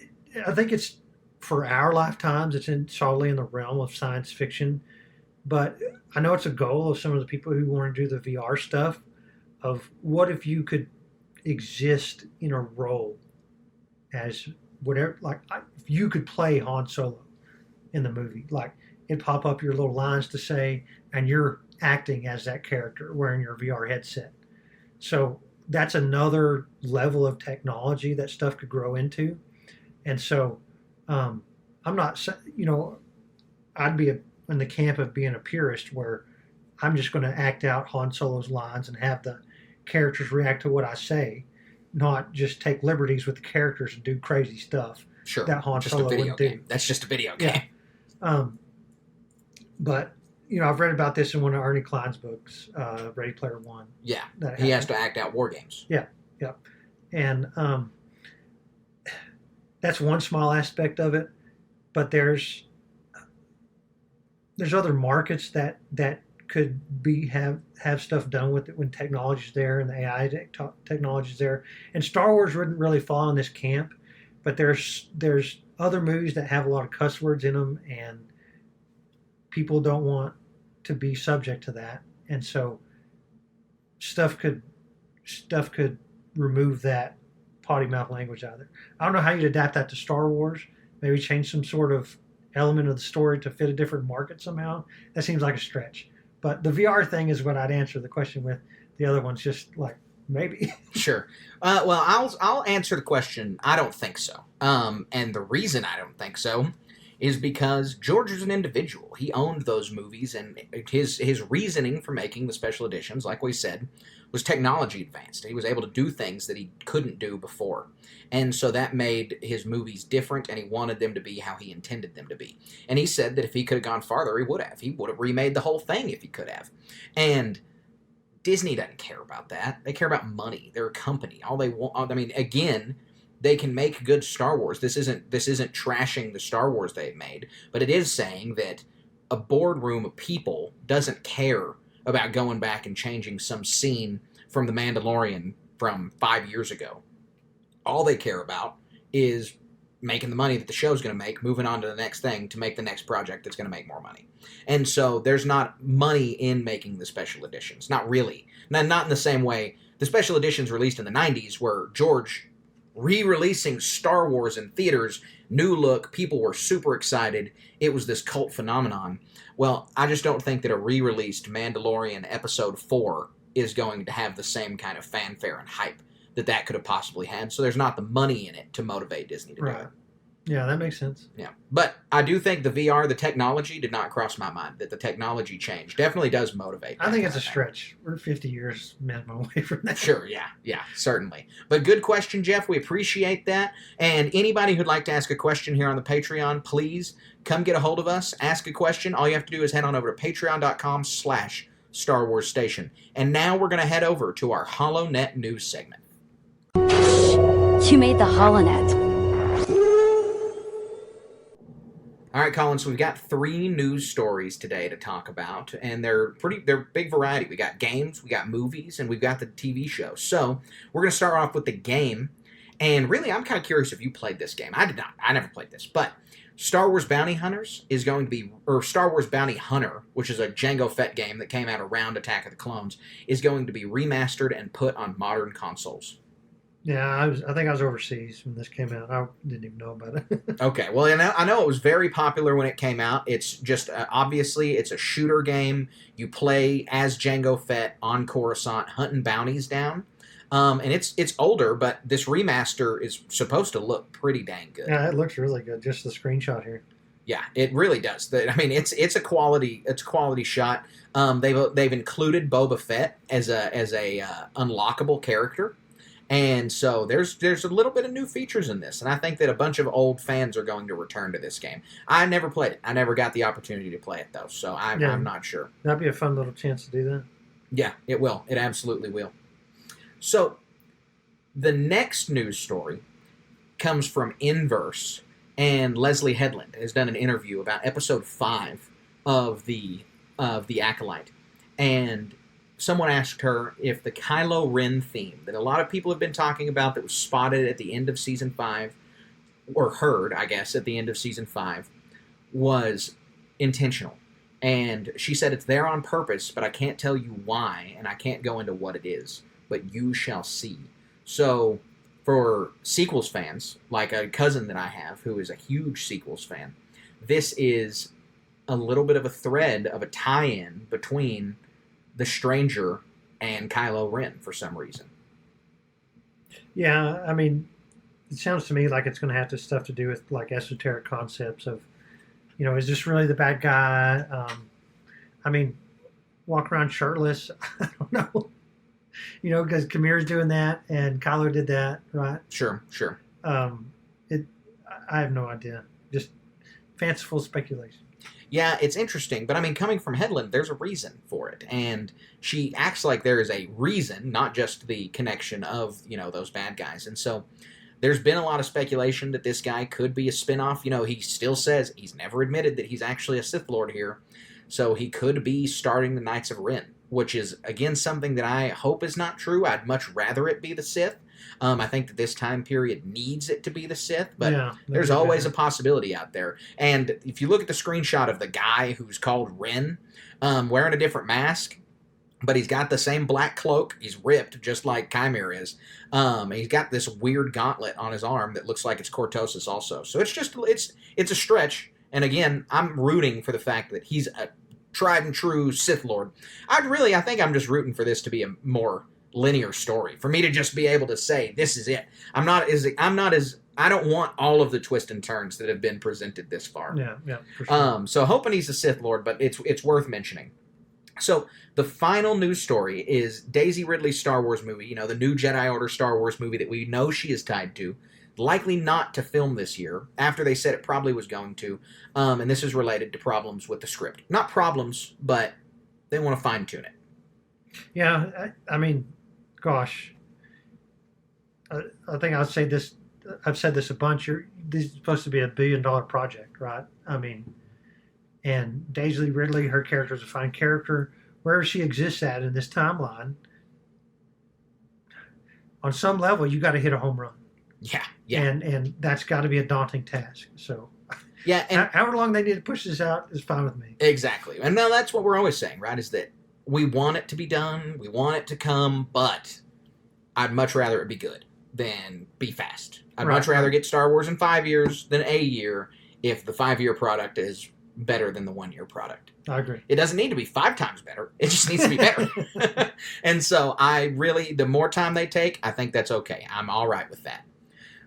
I think it's for our lifetimes. It's solely in the realm of science fiction, but I know it's a goal of some of the people who want to do the VR stuff. Of what if you could exist in a role as whatever, like if you could play Han Solo in the movie, like it'd pop up your little lines to say, and you're acting as that character wearing your VR headset. So that's another level of technology that stuff could grow into. And so I'm not, I'd be in the camp of being a purist where I'm just going to act out Han Solo's lines and have the characters react to what I say, not just take liberties with the characters and do crazy stuff. Sure, that Han just Solo a video would game. do. That's just a video game. Yeah. But I've read about this in one of Ernie Klein's books, Ready Player One. Yeah, he has to act out war games. Yeah, and that's one small aspect of it. But there's other markets that could have stuff done with it when technology's there and the AI technology's there. And Star Wars wouldn't really fall in this camp, but there's other movies that have a lot of cuss words in them, and people don't want to be subject to that. And so stuff could remove that potty mouth language out of there. I don't know how you'd adapt that to Star Wars. Maybe change some sort of element of the story to fit a different market somehow. That seems like a stretch. But the VR thing is what I'd answer the question with. The other one's just like, maybe. Sure. Well, I'll answer the question. I don't think so. And the reason I don't think so is because George is an individual. He owned those movies, and his reasoning for making the special editions, like we said, was technology advanced. He was able to do things that he couldn't do before. And so that made his movies different, and he wanted them to be how he intended them to be. And he said that if he could have gone farther, he would have. He would have remade the whole thing if he could have. And Disney doesn't care about that. They care about money. They're a company. All they want, again, they can make good Star Wars. This isn't trashing the Star Wars they've made, but it is saying that a boardroom of people doesn't care about going back and changing some scene from The Mandalorian from 5 years ago. All they care about is making the money that the show's going to make, moving on to the next thing to make the next project that's going to make more money. And so there's not money in making the special editions. Not really. Not in the same way. The special editions released in the 90s were George re-releasing Star Wars in theaters, new look, people were super excited. It was this cult phenomenon. Well, I just don't think that a re-released Mandalorian Episode 4 is going to have the same kind of fanfare and hype that could have possibly had. So there's not the money in it to motivate Disney to do it. Yeah, that makes sense. Yeah. But I do think the VR, the technology did not cross my mind, that the technology change definitely does motivate. I think it's a stretch. We're 50 years minimum away from that. Sure, yeah, certainly. But good question, Jeff. We appreciate that. And anybody who'd like to ask a question here on the Patreon, please come get a hold of us, ask a question. All you have to do is head on over to patreon.com/Star Wars Station. And now we're going to head over to our HoloNet news segment. You made the HoloNet. All right, Colin, so we've got 3 news stories today to talk about, and they're big variety. We got games, we got movies, and we've got the TV show. So we're going to start off with the game, and really, I'm kind of curious if you played this game. I did not. I never played this, but Star Wars Bounty Hunters is going to be, or Star Wars Bounty Hunter, which is a Jango Fett game that came out around Attack of the Clones, is going to be remastered and put on modern consoles. Yeah, I think I was overseas when this came out. I didn't even know about it. Okay, well, I know it was very popular when it came out. It's just obviously it's a shooter game. You play as Jango Fett on Coruscant, hunting bounties down, and it's older, but this remaster is supposed to look pretty dang good. Yeah, it looks really good. Just the screenshot here. Yeah, it really does. I mean, it's a quality shot. They've included Boba Fett as a unlockable character. And so there's a little bit of new features in this, and I think that a bunch of old fans are going to return to this game. I never played it. I never got the opportunity to play it, though, so I'm not sure. That'd be a fun little chance to do that. Yeah, it will. It absolutely will. So the next news story comes from Inverse, and Leslie Headland has done an interview about Episode 5 of the Acolyte, and someone asked her if the Kylo Ren theme that a lot of people have been talking about that was spotted at the end of Season 5, or heard, I guess, at the end of Season 5, was intentional. And she said it's there on purpose, but I can't tell you why, and I can't go into what it is, but you shall see. So, for sequels fans, like a cousin that I have who is a huge sequels fan, this is a little bit of a thread of a tie-in between the Stranger and Kylo Ren for some reason. Yeah, I mean, it sounds to me like it's going to have stuff to do with like esoteric concepts of, is this really the bad guy? I mean, walk around shirtless. I don't know. Because Kamira's doing that and Kylo did that, right? Sure. I have no idea. Just fanciful speculation. Yeah, it's interesting, but I mean, coming from Headland, there's a reason for it, and she acts like there is a reason, not just the connection of, those bad guys, and so there's been a lot of speculation that this guy could be a spinoff. He still says he's never admitted that he's actually a Sith Lord here, so he could be starting the Knights of Ren, which is, again, something that I hope is not true. I'd much rather it be the Sith. I think that this time period needs it to be the Sith, but there's always a possibility out there. And if you look at the screenshot of the guy who's called Ren, wearing a different mask, but he's got the same black cloak. He's ripped, just like Chimera is. He's got this weird gauntlet on his arm that looks like it's Cortosis also. So it's a stretch. And again, I'm rooting for the fact that he's a tried and true Sith Lord. I think I'm just rooting for this to be a more linear story, for me to just be able to say this is it. I don't want all of the twists and turns that have been presented this far. Yeah, for sure. So hoping he's a Sith Lord, but it's worth mentioning. So the final news story is Daisy Ridley's Star Wars movie, the new Jedi Order Star Wars movie that we know she is tied to, likely not to film this year, after they said it probably was going to, and this is related to problems with the script. Not problems, but they want to fine-tune it. Yeah, I mean, gosh, I think I'll say this. I've said this a bunch. This is supposed to be $1 billion project, right? I mean, and Daisy Ridley, her character is a fine character. Wherever she exists at in this timeline, on some level, you got to hit a home run. Yeah. And that's got to be a daunting task. So, yeah, and however long they need to push this out is fine with me. Exactly, and now that's what we're always saying, right? Is that we want it to be done, we want it to come, but I'd much rather it be good than be fast. I'd much rather get Star Wars in 5 years than a year if the 5-year product is better than the 1-year product. I agree. It doesn't need to be 5 times better. It just needs to be better. And so the more time they take, I think that's okay. I'm all right with that.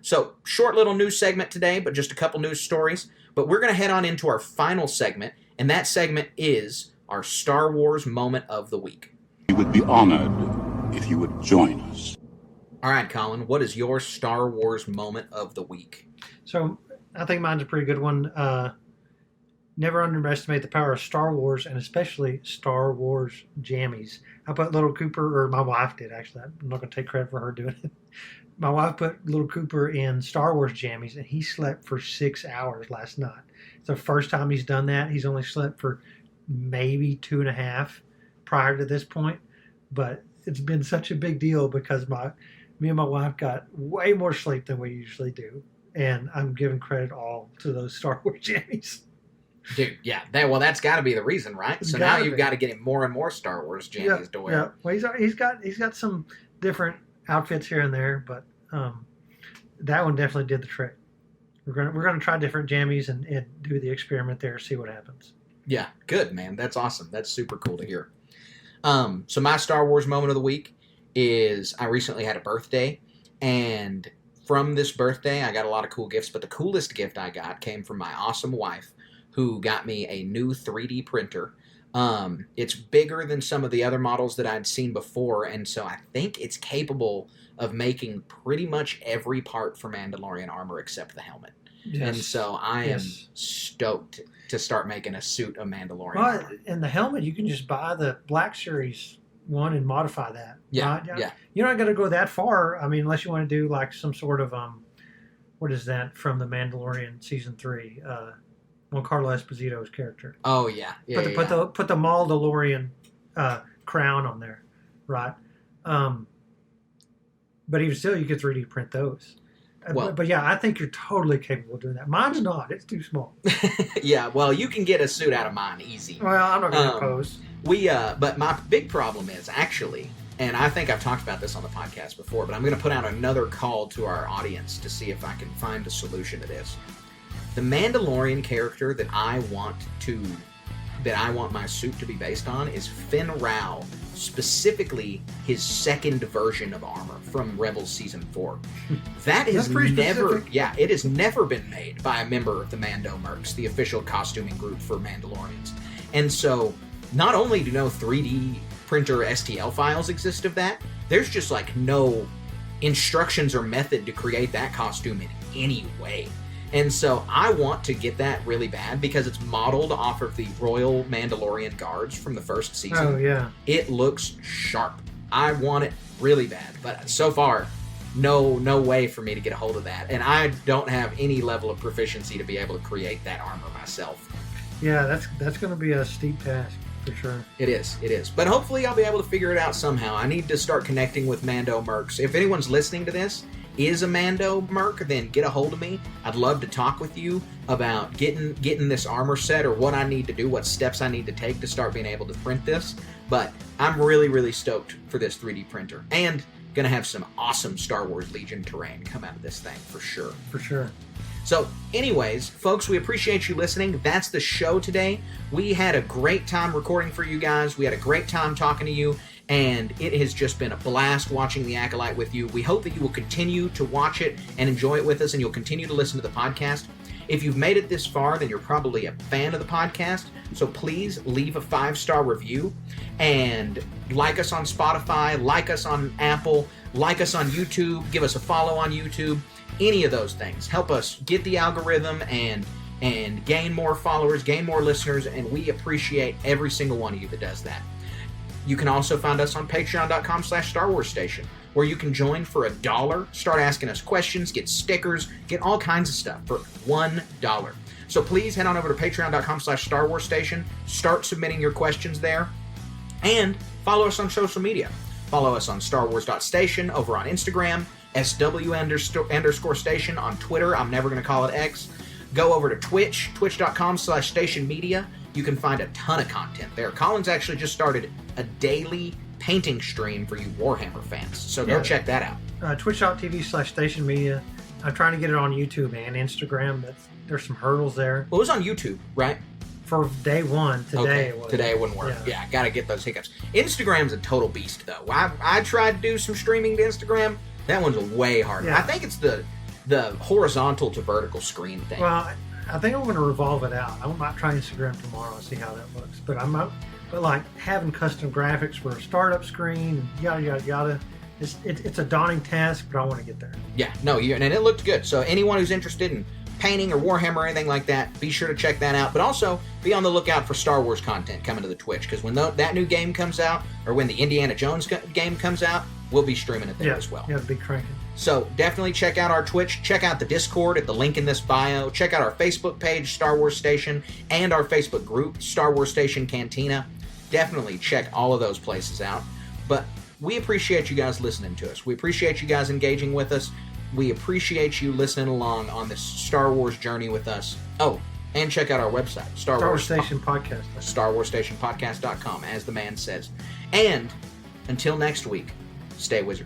So, short little news segment today, but just a couple news stories. But we're going to head on into our final segment, and that segment is our Star Wars Moment of the Week. We would be honored if you would join us. All right, Colin, what is your Star Wars Moment of the Week? So, I think mine's a pretty good one. Never underestimate the power of Star Wars, and especially Star Wars jammies. I put Little Cooper, or my wife did, actually. I'm not going to take credit for her doing it. My wife put Little Cooper in Star Wars jammies, and he slept for 6 hours last night. It's the first time he's done that. He's only slept for maybe 2.5 prior to this point. But it's been such a big deal because me and my wife got way more sleep than we usually do. And I'm giving credit all to those Star Wars jammies. Dude, yeah. That's got to be the reason, right? So now you've got to get him more and more Star Wars jammies to wear. Yeah, well, he's got some different outfits here and there, but that one definitely did the trick. We're gonna try different jammies and do the experiment there, see what happens. Yeah, good, man. That's awesome. That's super cool to hear. So my Star Wars moment of the week is I recently had a birthday, and from this birthday, I got a lot of cool gifts, but the coolest gift I got came from my awesome wife, who got me a new 3D printer. It's bigger than some of the other models that I'd seen before, and so I think it's capable of making pretty much every part for Mandalorian armor except the helmet. Yes. And so I am stoked to start making a suit of Mandalorian But armor. in the helmet, you can just buy the Black Series one and modify that. Yeah, right? yeah. You're not going to go that far. I mean, unless you want to do like some sort of what is that from the Mandalorian season 3? Giancarlo Esposito's character. Oh yeah, yeah. Put the Mandalorian crown on there, right? But even still, you could 3D print those. Well, but yeah, I think you're totally capable of doing that. Mine's not; it's too small. yeah, well, you can get a suit out of mine easy. Well, I'm not going to oppose. But my big problem is actually, and I think I've talked about this on the podcast before, but I'm going to put out another call to our audience to see if I can find a solution to this. The Mandalorian character that I want my suit to be based on is Finn Rao, specifically his second version of armor from Rebels Season 4. That has it has never been made by a member of the Mando Mercs, the official costuming group for Mandalorians. And so, not only do no 3D printer STL files exist of that, there's just like no instructions or method to create that costume in any way. And so I want to get that really bad because it's modeled off of the Royal Mandalorian Guards from the first season. Oh, yeah. It looks sharp. I want it really bad. But so far, no way for me to get a hold of that. And I don't have any level of proficiency to be able to create that armor myself. Yeah, that's going to be a steep task, for sure. It is. But hopefully I'll be able to figure it out somehow. I need to start connecting with Mando Mercs. If anyone's listening to this is a Mando Merc, then get a hold of me. I'd love to talk with you about getting this armor set, or what I need to do, what steps I need to take to start being able to print this. But I'm really, really stoked for this 3D printer, and gonna have some awesome Star Wars Legion terrain come out of this thing for sure. For sure. So anyways, folks, we appreciate you listening. That's the show today. We had a great time recording for you guys. We had a great time talking to you. And it has just been a blast watching The Acolyte with you. We hope that you will continue to watch it and enjoy it with us, and you'll continue to listen to the podcast. If you've made it this far, then you're probably a fan of the podcast. So please leave a 5-star review and like us on Spotify, like us on Apple, like us on YouTube, give us a follow on YouTube. Any of those things help us get the algorithm and gain more followers, gain more listeners, and we appreciate every single one of you that does that. You can also find us on patreon.com/Star Wars Station, where you can join for $1, start asking us questions, get stickers, get all kinds of stuff for $1. So please head on over to patreon.com/Star Wars Station, start submitting your questions there, and follow us on social media. Follow us on StarWars.Station over on Instagram, SW_Station on Twitter. I'm never going to call it X. Go over to Twitch, twitch.com/Station Media. You can find a ton of content there. Colin's actually just started a daily painting stream for you Warhammer fans, so go check that out. Twitch.tv/Station Media. I'm trying to get it on YouTube and Instagram. There's some hurdles there. Well, it was on YouTube, right? For day one. Today it was. Today it wouldn't work. Yeah, gotta get those hiccups. Instagram's a total beast, though. I tried to do some streaming to Instagram. That one's way harder. Yeah. I think it's the horizontal to vertical screen thing. Well, I think I'm going to revolve it out. I might try Instagram tomorrow and see how that looks. But like having custom graphics for a startup screen and yada yada yada. It's a daunting task, but I want to get there. Yeah, no, and it looked good. So anyone who's interested in painting or Warhammer or anything like that, be sure to check that out. But also be on the lookout for Star Wars content coming to the Twitch, because when that new game comes out, or when the Indiana Jones game comes out, we'll be streaming it there as well. Yeah, be cranking. So definitely check out our Twitch, check out the Discord at the link in this bio, check out our Facebook page, Star Wars Station, and our Facebook group, Star Wars Station Cantina. Definitely check all of those places out. But we appreciate you guys listening to us. We appreciate you guys engaging with us. We appreciate you listening along on this Star Wars journey with us. Oh, and check out our website, Star Wars Station Podcast. StarWarsStationPodcast.com, as the man says. And until next week, stay wizard.